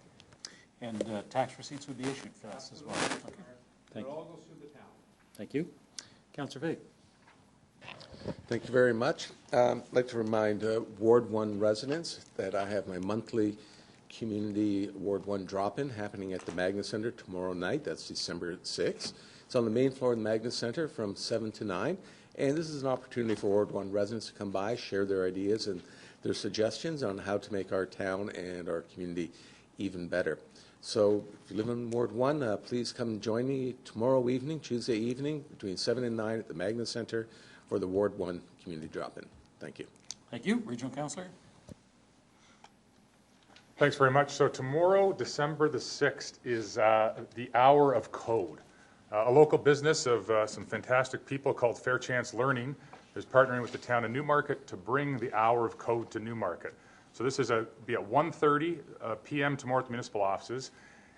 And tax receipts would be issued for us as well. Okay. Thank you. Thank you. Councillor Vague. Thank you very much. I'd like to remind Ward 1 residents that I have my monthly Community Ward 1 drop-in happening at the Magna Centre tomorrow night. That's December 6th. It's on the main floor of the Magna Centre from 7 to 9. And this is an opportunity for Ward 1 residents to come by, share their ideas and their suggestions on how to make our town and our community even better. So if you live in Ward 1, please come join me tomorrow evening, Tuesday evening, between 7 and 9 at the Magna Centre for the Ward 1 Community Drop-In. Thank you. Thank you. Regional Councillor. Thanks very much. So tomorrow, December the 6th, is the Hour of Code. A local business of some fantastic people called Fair Chance Learning is partnering with the town of Newmarket to bring the Hour of Code to Newmarket. So this is be at 1:30 p.m. tomorrow at the municipal offices,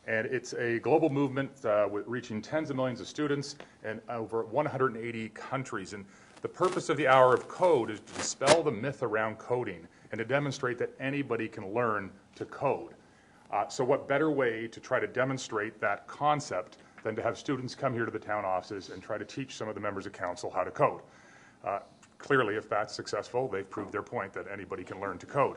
and it's a global movement with reaching tens of millions of students in over 180 countries. And the purpose of the Hour of Code is to dispel the myth around coding and to demonstrate that anybody can learn to code. So what better way to try to demonstrate that concept than to have students come here to the town offices and try to teach some of the members of council how to code. Clearly, if that's successful, they've proved their point that anybody can learn to code.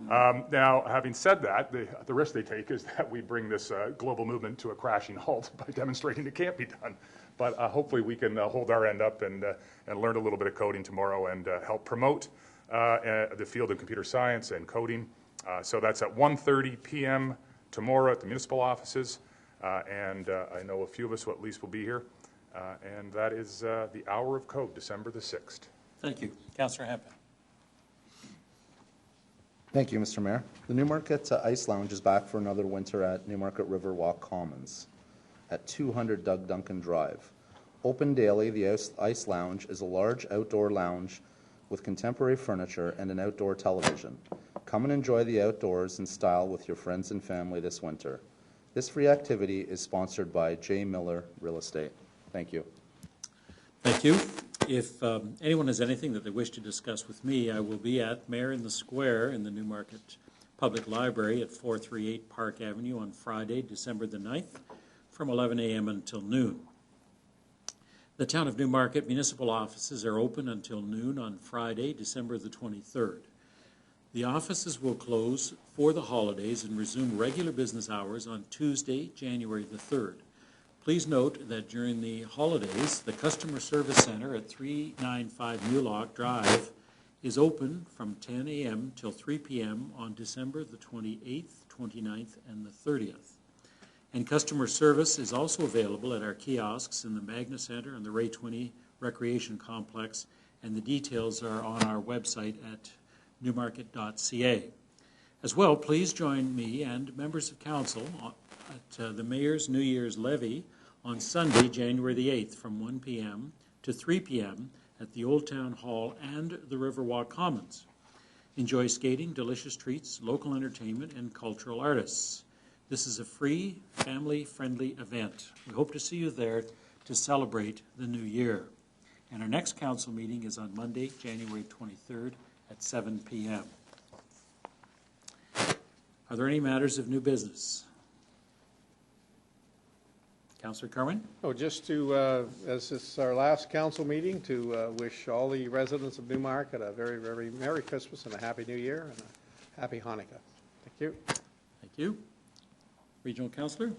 Now, having said that, the risk they take is that we bring this global movement to a crashing halt by demonstrating it can't be done. But hopefully we can hold our end up and learn a little bit of coding tomorrow and help promote the field of computer science and coding. So that's at 1:30 p.m. tomorrow at the municipal offices. And I know a few of us at least will be here. And that is the Hour of Code, December the 6th. Thank you. Councillor Hempel. Thank you, Mr. Mayor. The Newmarket Ice Lounge is back for another winter at Newmarket Riverwalk Commons at 200 Doug Duncan Drive. Open daily, the Ice Lounge is a large outdoor lounge with contemporary furniture and an outdoor television. Come and enjoy the outdoors in style with your friends and family this winter. This free activity is sponsored by J. Miller Real Estate. Thank you. Thank you. If anyone has anything that they wish to discuss with me, I will be at Mayor in the Square in the Newmarket Public Library at 438 Park Avenue on Friday, December the 9th, from 11 a.m. until noon. The Town of Newmarket municipal offices are open until noon on Friday, December the 23rd. The offices will close for the holidays and resume regular business hours on Tuesday, January the 3rd. Please note that during the holidays, the Customer Service Center at 395 Mulock Drive is open from 10 a.m. till 3 p.m. on December the 28th, 29th, and the 30th. And customer service is also available at our kiosks in the Magna Center and the Ray 20 Recreation Complex, and the details are on our website at newmarket.ca. As well, please join me and members of council at the Mayor's New Year's Levee on Sunday, January the 8th, from 1 p.m. to 3 p.m. at the Old Town Hall and the Riverwalk Commons. Enjoy skating, delicious treats, local entertainment, and cultural artists. This is a free, family-friendly event. We hope to see you there to celebrate the new year. And our next council meeting is on Monday, January 23rd at 7 p.m. Are there any matters of new business? Councillor Kerwin? Oh, just to, as this is our last council meeting, to wish all the residents of Newmarket a very, very Merry Christmas and a Happy New Year and a Happy Hanukkah. Thank you. Thank you. Regional Councillor?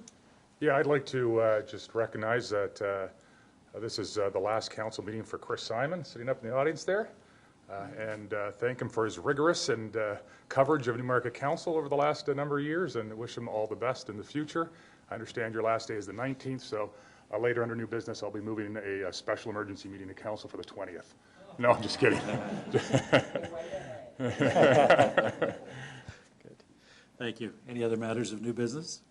Yeah, I'd like to just recognize that this is the last council meeting for Chris Simon, sitting up in the audience there, and thank him for his rigorous and coverage of Newmarket Council over the last number of years, and wish him all the best in the future. I understand your last day is the 19th, so later under new business, I'll be moving a special emergency meeting to council for the 20th. No, I'm just kidding. Good. Thank you. Any other matters of new business?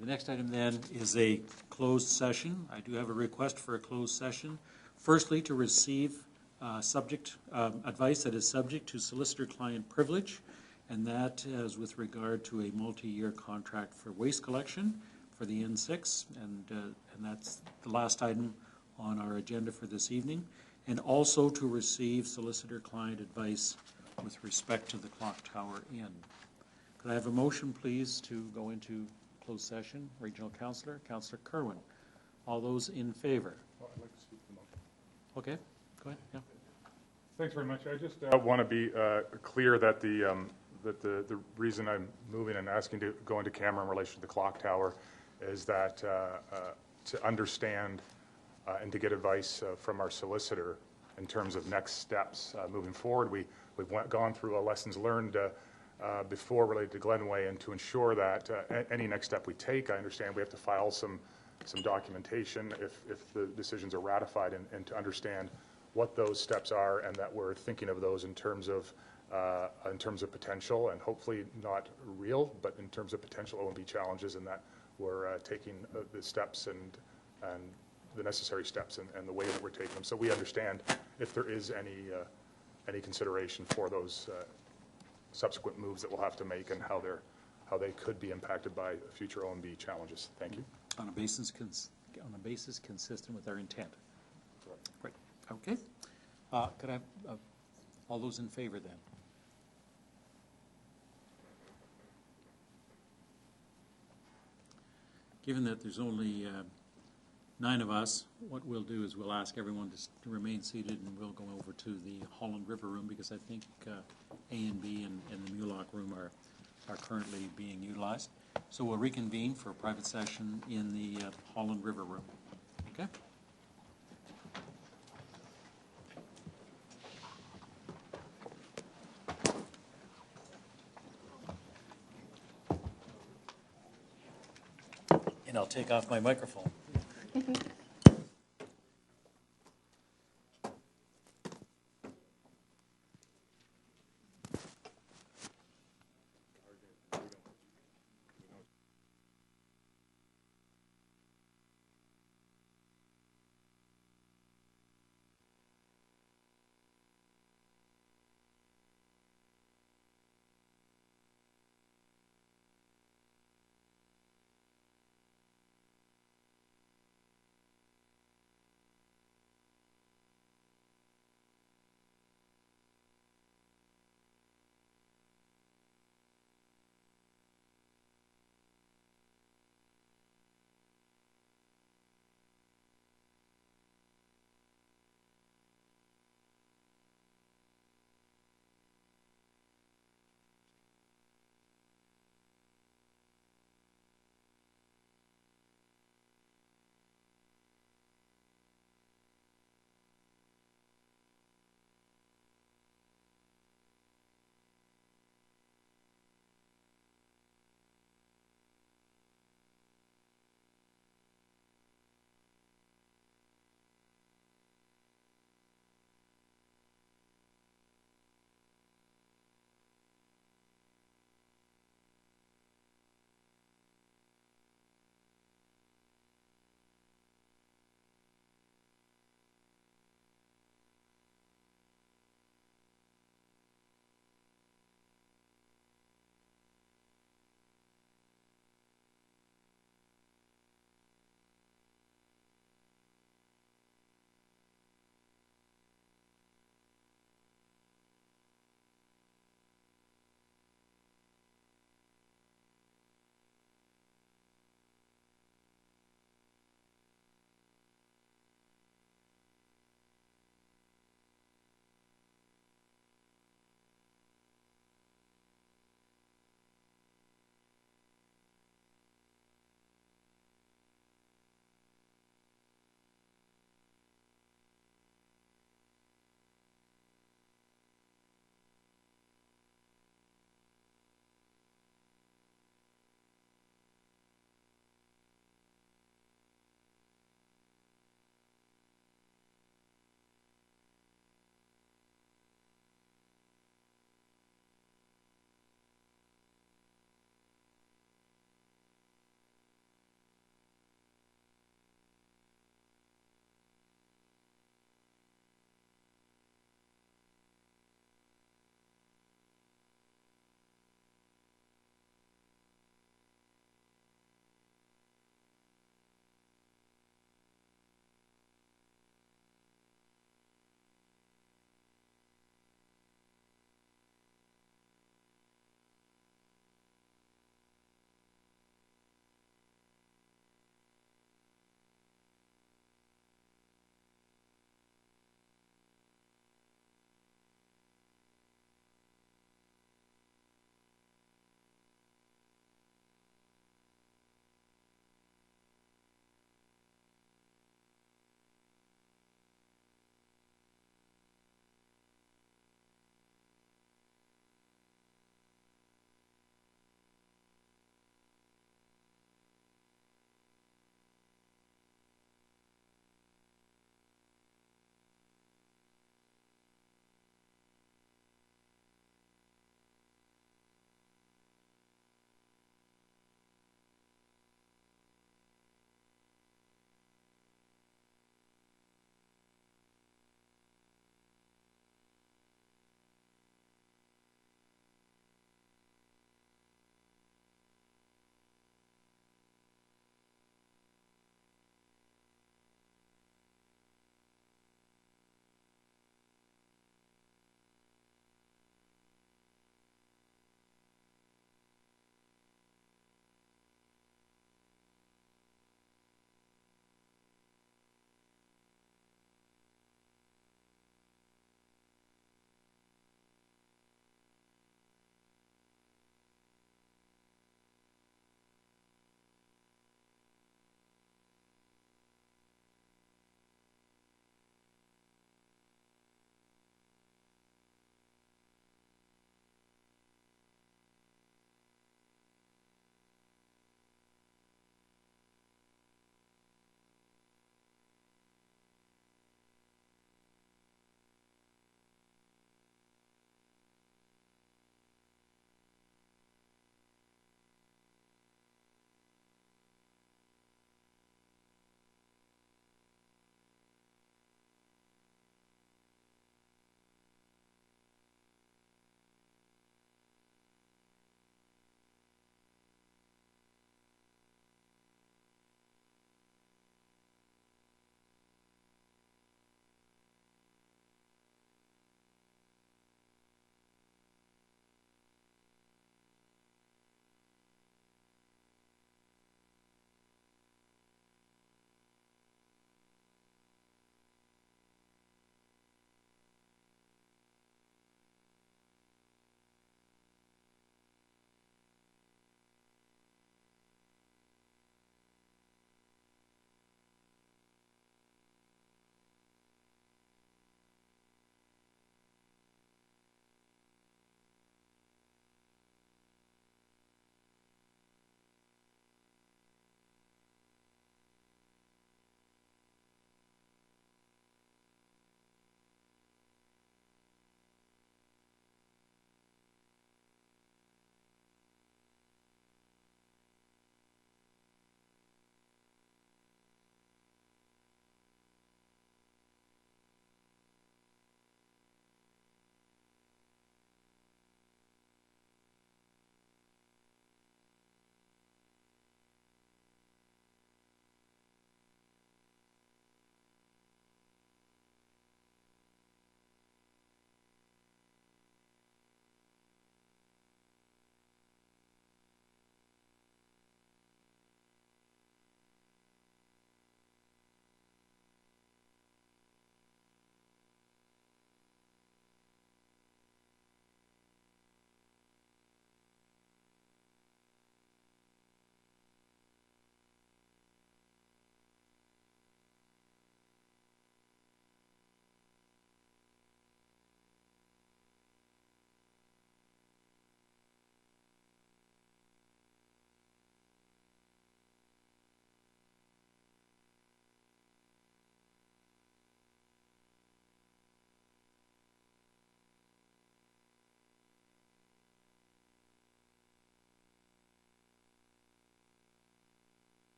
The next item then is a closed session. I do have a request for a closed session. Firstly, to receive advice that is subject to solicitor-client privilege, and that is with regard to a multi-year contract for waste collection for the N6, and that's the last item on our agenda for this evening, and also to receive solicitor-client advice with respect to the Clock Tower Inn. Could I have a motion, please, to go into closed session? Regional Councillor, Councillor Kerwin. All those in favor? Well, I'd like to speak to the motion. Okay, go ahead. Yeah. Thanks very much. I just want to be clear that the reason I'm moving and asking to go into camera in relation to the clock tower is that to understand and to get advice from our solicitor in terms of next steps moving forward. We've gone through lessons learned before related to Glenway, and to ensure that any next step we take, I understand we have to file some documentation if the decisions are ratified, and to understand what those steps are, and that we're thinking of those in terms of potential, and hopefully not real, but in terms of potential OMB challenges, and that we're taking the steps and the necessary steps and the way that we're taking them, so we understand if there is any consideration for those subsequent moves that we'll have to make, and how they could be impacted by future OMB challenges. Thank you. On a basis consistent with our intent. Right. Okay. Could I have all those in favor then? Given that there's only 9 of us, what we'll do is we'll ask everyone to remain seated, and we'll go over to the Holland River room, because I think A and B and the Mulock room are currently being utilized. So we'll reconvene for a private session in the Holland River room. Okay? And I'll take off my microphone.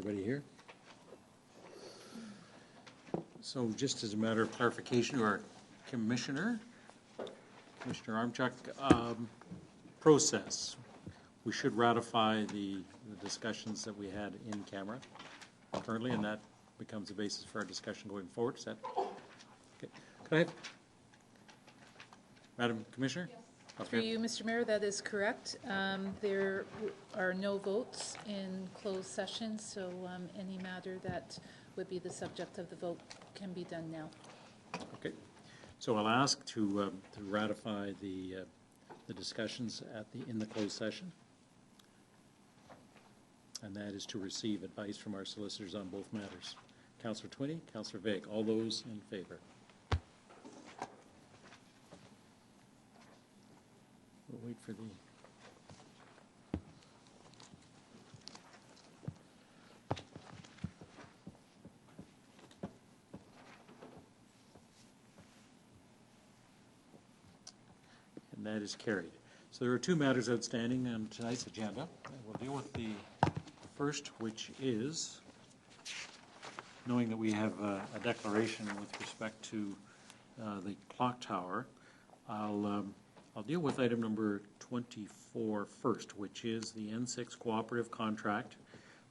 Everybody here? So just as a matter of clarification to our Commissioner Armchuk, process. We should ratify the discussions that we had in camera currently, and that becomes a basis for our discussion going forward. Is that okay? Can I have, Madam Commissioner? Yes. Through you, Mr. Mayor, that is correct. There are no votes in closed session, so any matter that would be the subject of the vote can be done now. Okay. So I'll ask to ratify the discussions in the closed session, and that is to receive advice from our solicitors on both matters. Councillor Twinney, Councillor Vague, all those in favor? We'll wait for the... And that is carried. So there are two matters outstanding on tonight's agenda. We'll deal with the first, which is, knowing that we have a declaration with respect to the clock tower, I'll deal with item number 24 first, which is the N6 cooperative contract,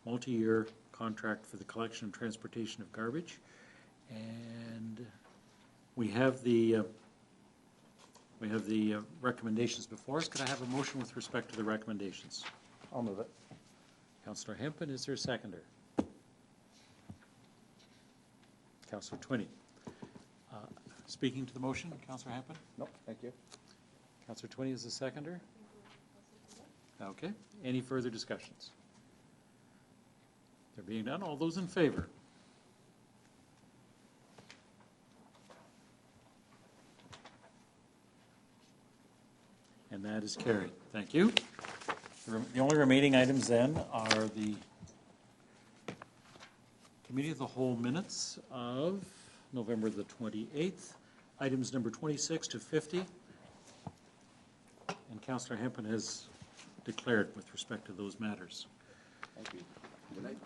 multi-year contract for the collection and transportation of garbage. And we have the recommendations before us. Could I have a motion with respect to the recommendations? I'll move it. Councillor Hempin, is there a seconder? Councillor Twinney. Speaking to the motion, Councillor Hempin? No, thank you. Councillor Twinney is the seconder? Okay. Any further discussions? There being none, all those in favor? And that is carried. Thank you. The only remaining items then are the Committee of the Whole minutes of November the 28th, items number 26 to 50. And Councillor Hempin has declared with respect to those matters. Thank you. Good night.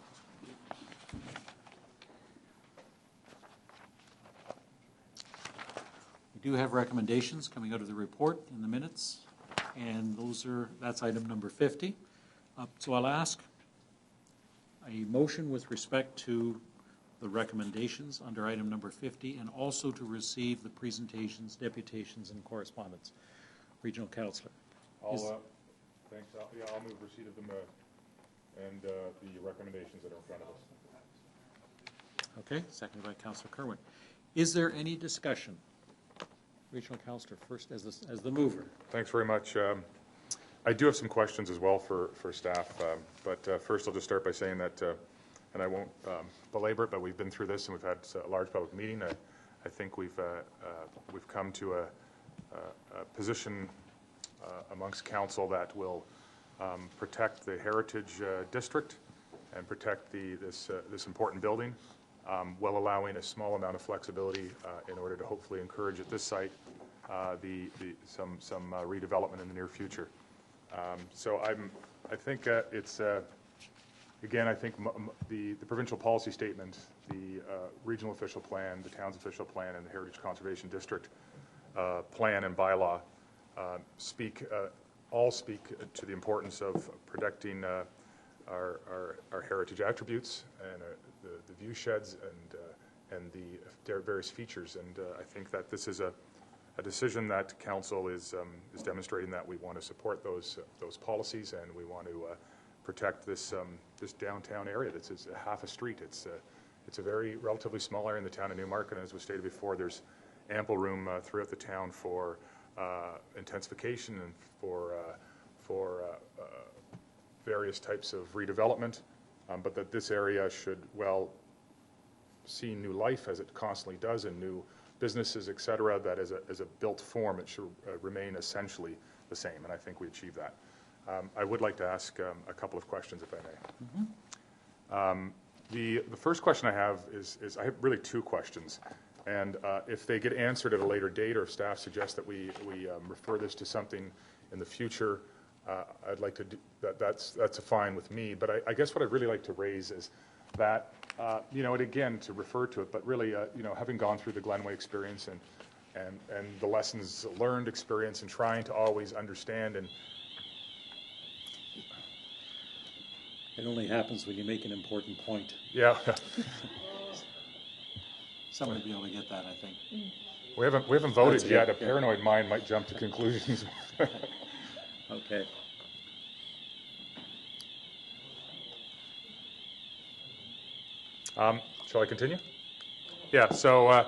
We do have recommendations coming out of the report in the minutes, and that's item number 50. So I'll ask a motion with respect to the recommendations under item number 50, and also to receive the presentations, deputations, and correspondence. Regional Councillor. Thanks. I'll move receipt of them and the recommendations that are in front of us. Okay, seconded by Councillor Kerwin. Is there any discussion? Regional Councillor first as the mover. Thanks very much. I do have some questions as well for staff, but first I'll just start by saying that, and I won't belabor it, but we've been through this and we've had a large public meeting. I think we've come to a position amongst council that will protect the heritage district and protect this important building, while allowing a small amount of flexibility in order to hopefully encourage at this site some redevelopment in the near future. So I think it's again, I think the provincial policy statement, the regional official plan, the town's official plan, and the Heritage Conservation District plan and bylaw all speak to the importance of protecting our heritage attributes and the view sheds and the various features. And I think that this is a decision that council is demonstrating that we want to support those policies, and we want to protect this downtown area. That's half a street. It's a very relatively small area in the town of Newmarket, and as was stated before, there's ample room throughout the town for intensification and for various types of redevelopment, but that this area should, well, see new life as it constantly does, and new businesses, et cetera, that as a built form, it should remain essentially the same, and I think we achieve that. I would like to ask a couple of questions, if I may. The first question I have is I have really two questions, and if they get answered at a later date, or if staff suggests that we refer this to something in the future, I'd like to do that's fine with me. But I guess what I'd really like to raise is that, and again, to refer to it, but really, having gone through the Glenway experience and the lessons learned experience and trying to always understand and It only happens when you make an important point. Yeah. Somebody will be able to get that, I think. We haven't voted That's yet. okay. A paranoid mind might jump to conclusions. Okay. Shall I continue? Yeah. So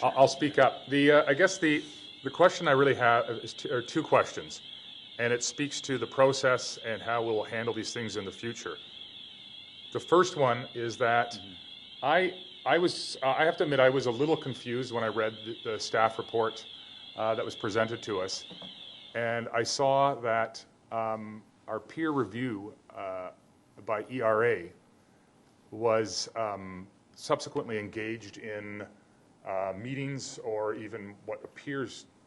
I'll speak up. I guess the question I really have is two questions, and it speaks to the process and how we'll handle these things in the future. The first one is that I have to admit I was a little confused when I read the staff report that was presented to us, and I saw that our peer review by ERA was subsequently engaged in meetings or even what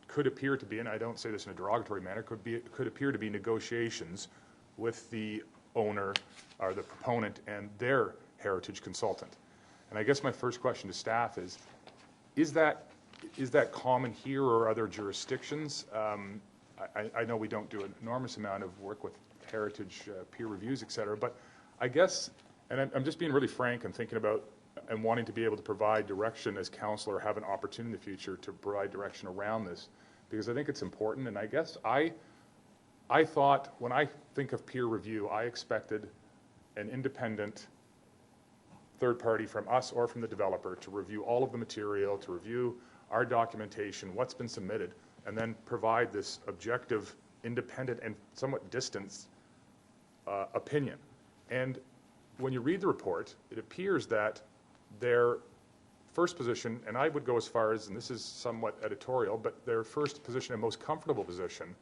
could appear to be, and I don't say this in a derogatory manner, could appear to be negotiations with the owner or the proponent and their heritage consultant. And I guess my first question to staff is that common here or other jurisdictions? I know we don't do an enormous amount of work with heritage peer reviews, et cetera, but I guess, and I'm just being really frank and thinking about and wanting to be able to provide direction as council or have an opportunity in the future to provide direction around this, because I think it's important. And I guess I thought when I think of peer review, I expected an independent third party from us or from the developer to review all of the material, to review our documentation, what's been submitted, and then provide this objective, independent, and somewhat distanced opinion. And when you read the report, it appears that their first position, and I would go as far as, and this is somewhat editorial, but their first position and most comfortable position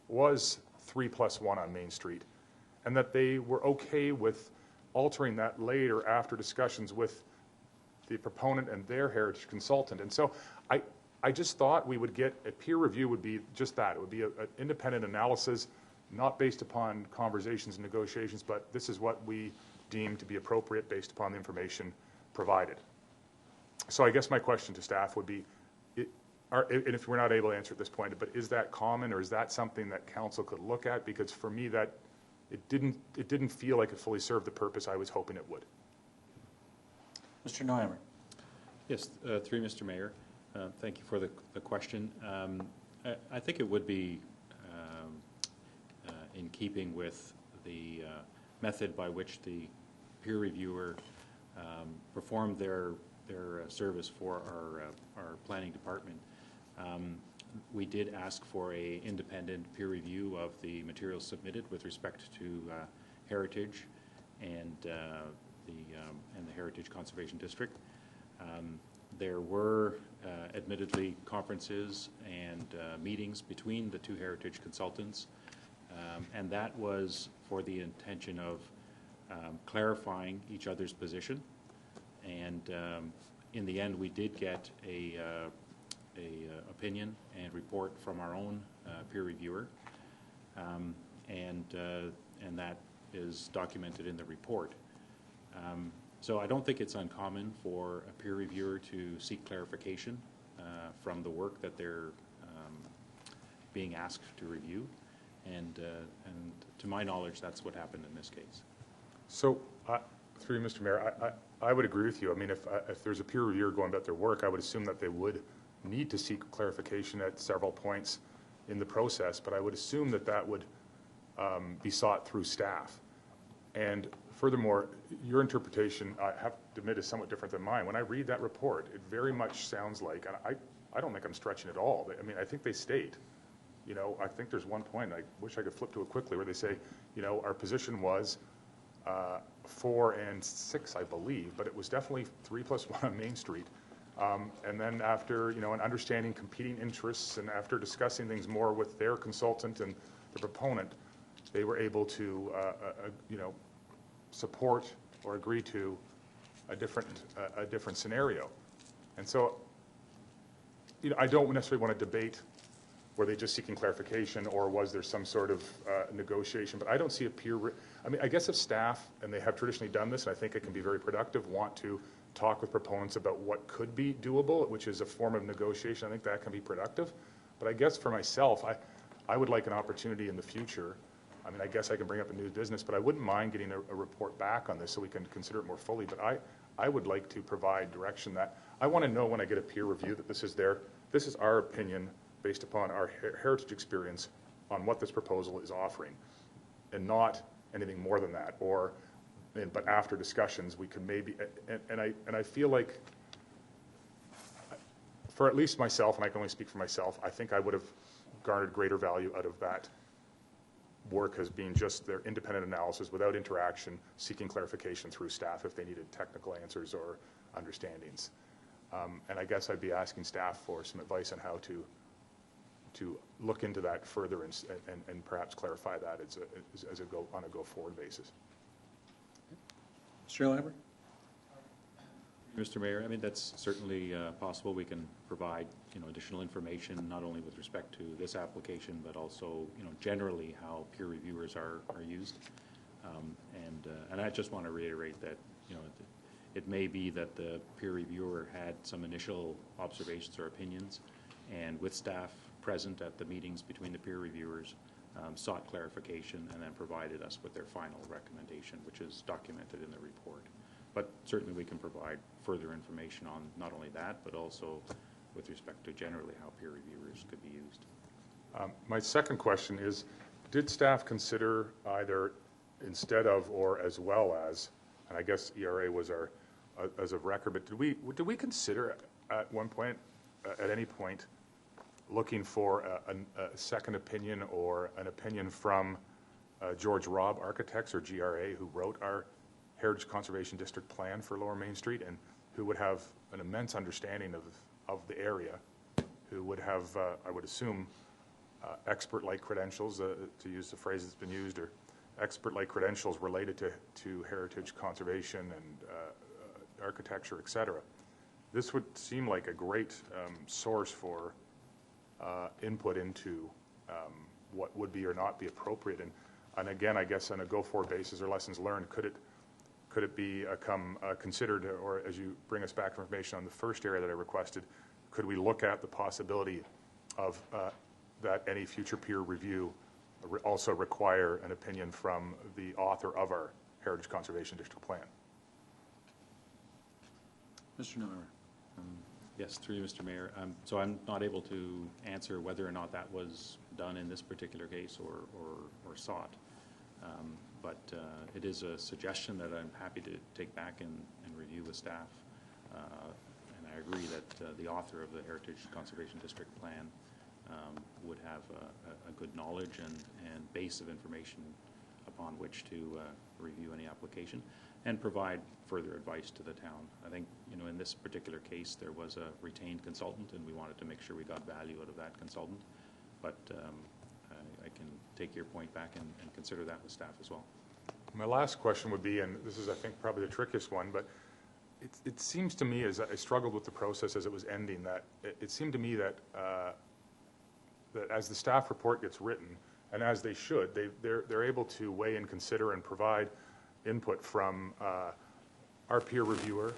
was 3+1 on Main Street, and that they were okay with altering that later after discussions with the proponent and their heritage consultant. And so I just thought we would get a peer review would be just that. It would be an independent analysis, not based upon conversations and negotiations, but this is what we deem to be appropriate based upon the information provided. So I guess my question to staff would be, and if we're not able to answer at this point, but is that common or is that something that council could look at? Because for me, that it didn't feel like it fully served the purpose I was hoping it would. Mr. Neumer. Yes, through Mr. Mayor. Thank you for the question. I think it would be in keeping with the method by which the peer reviewer performed their service for our planning department. We did ask for an independent peer review of the materials submitted with respect to heritage and the Heritage Conservation District. There were admittedly conferences and meetings between the two heritage consultants, and that was for the intention of clarifying each other's position. And in the end, we did get a opinion and report from our own peer reviewer, and that is documented in the report. So I don't think it's uncommon for a peer reviewer to seek clarification from the work that they're being asked to review, and to my knowledge, that's what happened in this case. So, through you, Mr. Mayor, I would agree with you. I mean, if there's a peer reviewer going about their work, I would assume that they would need to seek clarification at several points in the process, but I would assume that that would be sought through staff. And furthermore, your interpretation, I have to admit, is somewhat different than mine. When I read that report, it very much sounds like, and I don't think I'm stretching at all. I mean, I think they state, I think there's one point, I wish I could flip to it quickly, where they say, our position was 4 and 6, I believe, but it was definitely 3+1 on Main Street. And then after, an understanding competing interests and after discussing things more with their consultant and the proponent, they were able to, support or agree to a different scenario. And so, I don't necessarily want to debate were they just seeking clarification, or was there some sort of negotiation? But I don't see a I mean, I guess if staff, and they have traditionally done this, and I think it can be very productive, want to talk with proponents about what could be doable, which is a form of negotiation, I think that can be productive. But I guess for myself, I would like an opportunity in the future. I mean, I guess I can bring up a new business, but I wouldn't mind getting a report back on this so we can consider it more fully. But I would like to provide direction that I want to know when I get a peer review that this is our opinion based upon our heritage experience on what this proposal is offering, and not anything more than that. But after discussions, we can maybe, and I feel like, for at least myself, and I can only speak for myself, I think I would have garnered greater value out of that work as being just their independent analysis without interaction, seeking clarification through staff if they needed technical answers or understandings. And I guess I'd be asking staff for some advice on how to look into that further and perhaps clarify that on a go-forward basis. Mr. Lambert? Mr. Mayor, I mean, that's certainly possible. We can provide, additional information, not only with respect to this application, but also, generally how peer reviewers are used. And I just want to reiterate that, it may be that the peer reviewer had some initial observations or opinions, and with staff present at the meetings between the peer reviewers, sought clarification and then provided us with their final recommendation, which is documented in the report. But certainly we can provide further information on not only that, but also with respect to generally how peer reviewers could be used. My second question is, did staff consider either instead of or as well as, and I guess ERA was our as of record, but did we consider at one point, at any point, looking for a second opinion or an opinion from George Robb Architects, or GRA, who wrote our Heritage Conservation District plan for Lower Main Street, and who would have an immense understanding of the area, who would have, I would assume, expert-like credentials, to use the phrase that's been used, or expert-like credentials related to heritage conservation and architecture, et cetera. This would seem like a great source for input into what would be or not be appropriate. And again, I guess on a go-forward basis or lessons learned, could it become considered, or as you bring us back information on the first area that I requested, could we look at the possibility of that any future peer review also require an opinion from the author of our Heritage Conservation District plan? Mr. Miller. Yes, through you, Mr. Mayor. So I'm not able to answer whether or not that was done in this particular case or sought. But it is a suggestion that I'm happy to take back and review with staff. And I agree that the author of the Heritage Conservation District plan would have a good knowledge and base of information upon which to review any application and provide further advice to the town. I think, in this particular case, there was a retained consultant, and we wanted to make sure we got value out of that consultant. But I can take your point back and consider that with staff as well. My last question would be, and this is, I think, probably the trickiest one, but it seems to me, as I struggled with the process as it was ending, that it seemed to me that that as the staff report gets written, and as they should, they're able to weigh and consider and provide input from our peer reviewer,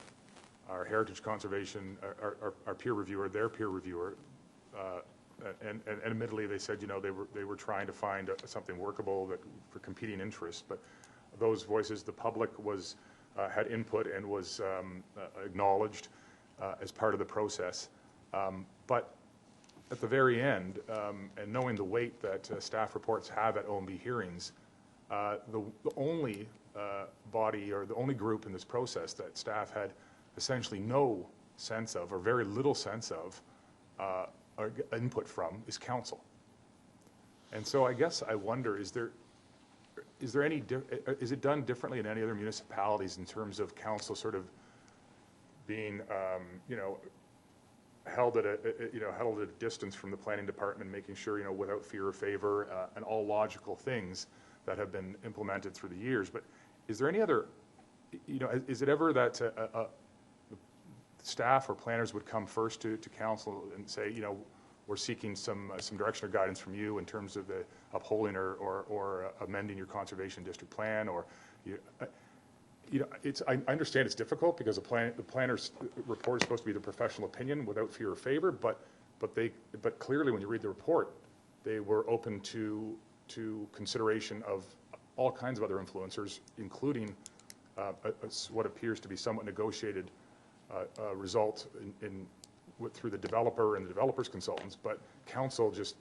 our Heritage Conservation, our peer reviewer, their peer reviewer, and admittedly they said, they were trying to find something workable for competing interests, but those voices, the public had input and was acknowledged as part of the process. But at the very end, and knowing the weight that staff reports have at OMB hearings, the only body or the only group in this process that staff had essentially no sense of, or very little sense of, or input from, is council. And so I guess I wonder, is it done differently in any other municipalities in terms of council sort of being, held at a distance from the planning department, making sure, without fear or favor, and all logical things that have been implemented through the years. But is there any other, is it ever that staff or planners would come first to council and say, we're seeking some direction or guidance from you in terms of the upholding or amending your conservation district plan, or I understand it's difficult because the planner's report is supposed to be the professional opinion without fear or favor, but clearly when you read the report, they were open to consideration of all kinds of other influencers, including what appears to be somewhat negotiated result through the developer and the developer's consultants, but council just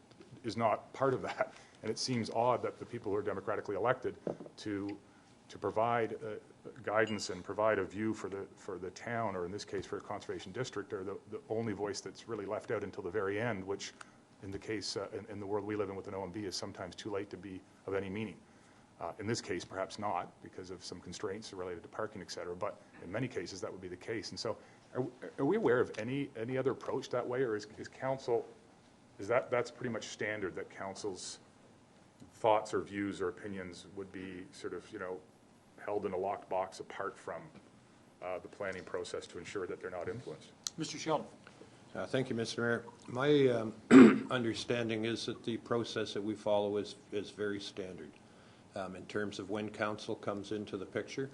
is not part of that. And it seems odd that the people who are democratically elected to provide guidance and provide a view for the town, or in this case for a conservation district, are the only voice that's really left out until the very end, which in the case, in the world we live in with an OMB, is sometimes too late to be of any meaning. In this case, perhaps not, because of some constraints related to parking, et cetera, but in many cases that would be the case. And so are we aware of any other approach that way, or is council, that's pretty much standard, that council's thoughts or views or opinions would be sort of, held in a locked box apart from the planning process to ensure that they're not influenced? Mr. Sheldon. Thank you, Mr. Mayor. My understanding is that the process that we follow is very standard in terms of when council comes into the picture.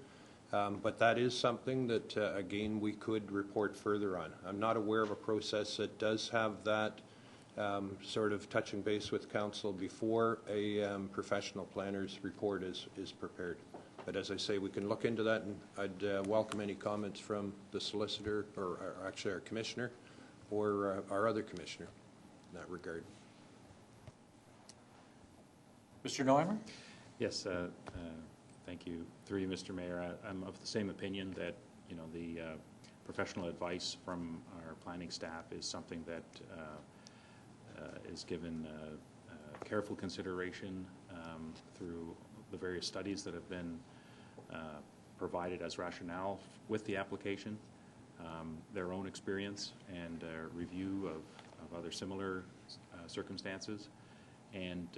But that is something that, again, we could report further on. I'm not aware of a process that does have that sort of touching base with council before a professional planner's report is prepared. But as I say, we can look into that, and I'd welcome any comments from the solicitor, or actually our commissioner, or our other commissioner in that regard. Mr. Neumer? Yes, thank you. Through you, Mr. Mayor, I'm of the same opinion that the professional advice from our planning staff is something that is given careful consideration through the various studies that have been provided as rationale with the application, their own experience and review of other similar circumstances, and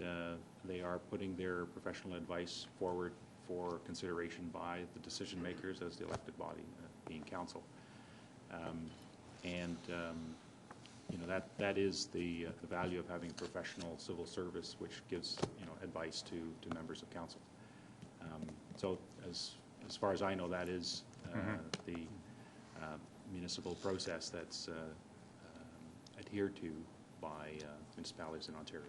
they are putting their professional advice forward for consideration by the decision makers as the elected body, being council. That is the value of having professional civil service, which gives advice to members of council. So as far as I know, that is the municipal process that's adhered to by municipalities in Ontario.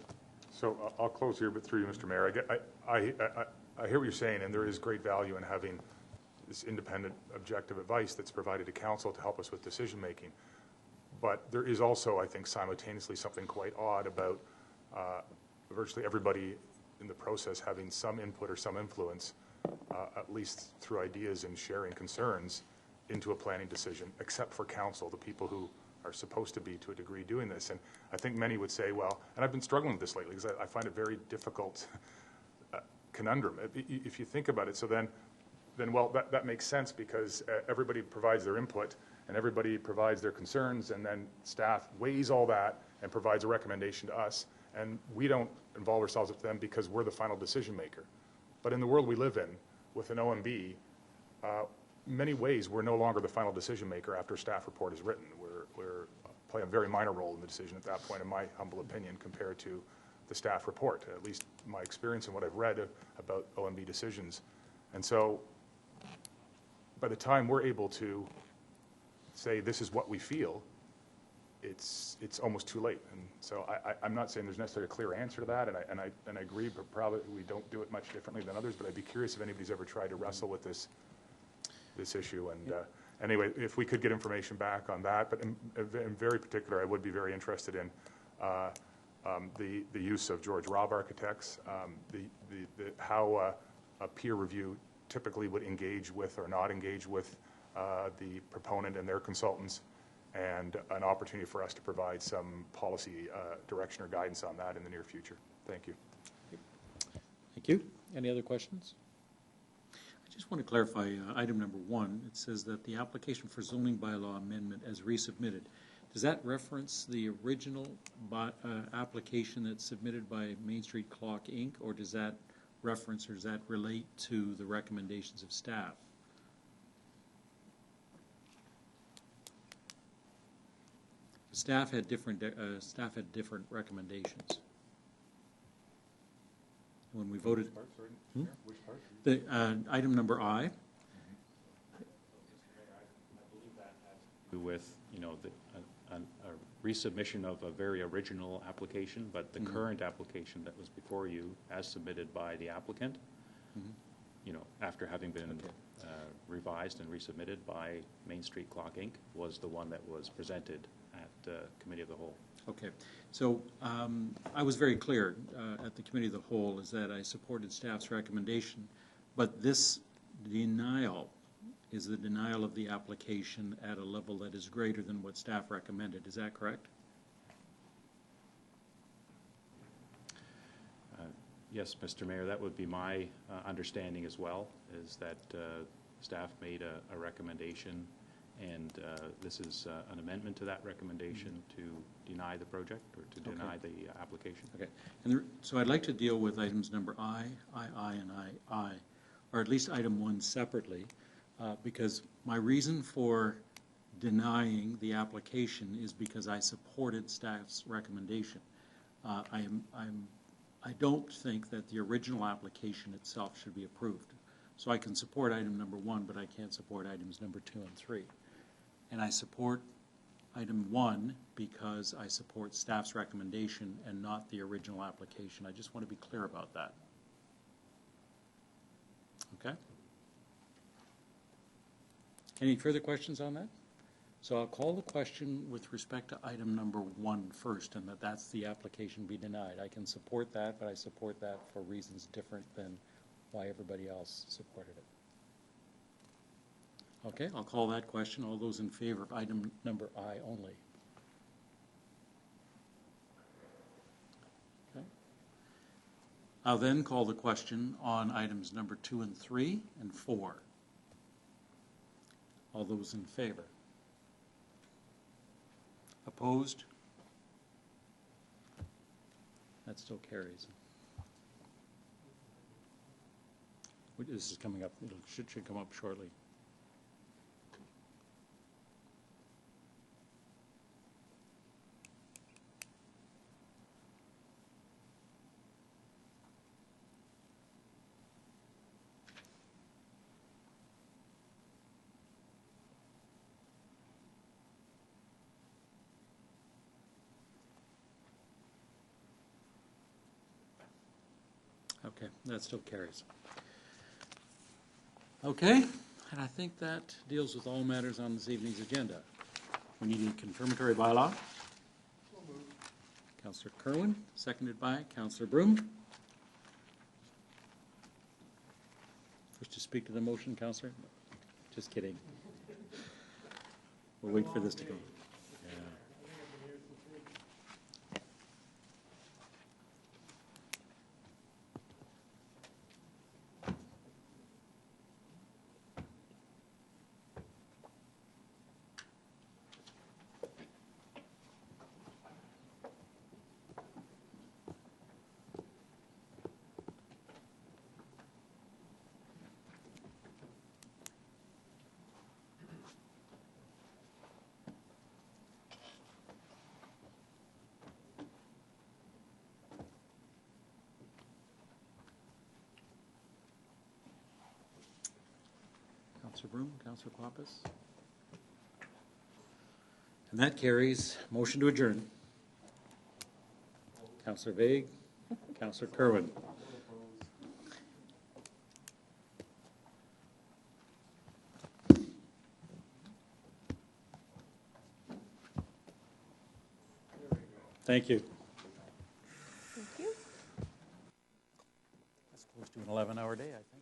So I'll close here, but through you, Mr. Mayor, I hear what you're saying, and there is great value in having this independent, objective advice that's provided to council to help us with decision making. But there is also, I think, simultaneously something quite odd about virtually everybody in the process having some input or some influence, at least through ideas and sharing concerns, into a planning decision, except for council, the people who are supposed to be, to a degree, doing this. And I think many would say, well, and I've been struggling with this lately because I find it very difficult conundrum. If you think about it, so then well, that makes sense, because everybody provides their input and everybody provides their concerns, and then staff weighs all that and provides a recommendation to us, and we don't involve ourselves with them because we're the final decision maker. But in the world we live in, with an OMB, many ways we're no longer the final decision maker after a staff report is written. We're play a very minor role in the decision at that point, in my humble opinion, compared to the staff report, at least my experience and what I've read about OMB decisions. And so by the time we're able to say this is what we feel, it's almost too late. And so I'm not saying there's necessarily a clear answer to that, and I agree, but probably we don't do it much differently than others. But I'd be curious if anybody's ever tried to wrestle with this issue. And anyway, if we could get information back on that. But in very particular, I would be very interested in the use of George Robb Architects, how a peer review typically would engage with or not engage with the proponent and their consultants, and an opportunity for us to provide some policy direction or guidance on that in the near future. Thank you. Thank you. Any other questions? I just want to clarify item number 1. It says that the application for zoning bylaw amendment as resubmitted. Does that reference the original application that's submitted by Main Street Clock Inc., or does that reference, or does that relate to the recommendations of staff? Staff had different recommendations. When we voted, the item number I. With, you know, a resubmission of a very original application, but the current application that was before you, as submitted by the applicant, you know, after having been revised and resubmitted by Main Street Clock Inc., was the one that was presented at Committee of the Whole. Okay, so I was very clear at the Committee of the Whole is that I supported staff's recommendation, but this denial is the denial of the application at a level that is greater than what staff recommended. Is that correct? Yes, Mr. Mayor, that would be my understanding as well, is that staff made a recommendation, and this is an amendment to that recommendation to deny the project or to deny the application. Okay, and so I'd like to deal with items number I, and I, or at least item 1 separately, because my reason for denying the application is because I supported staff's recommendation. I don't think that the original application itself should be approved. So I can support item number 1, but I can't support items number 2 and 3. And I support item 1 because I support staff's recommendation and not the original application. I just want to be clear about that. Okay? Any further questions on that? So I'll call the question with respect to item number 1 first, and that's the application be denied. I can support that, but I support that for reasons different than why everybody else supported it. Okay, I'll call that question. All those in favor of item number I only. Okay. I'll then call the question on items number 2 and 3 and 4. All those in favor? Opposed? That still carries. This is coming up. It should come up shortly. Okay, that still carries. Okay, and I think that deals with all matters on this evening's agenda. We need a confirmatory bylaw. Councillor Kerwin, seconded by Councillor Broom. First to speak to the motion, Councillor? Just kidding. We'll wait for this to go. Councillor Broom, Councillor Pappas. And that carries. Motion to adjourn. Councillor Vague, Councillor Kerwin. Thank you. Thank you. That's close to an 11-hour day, I think.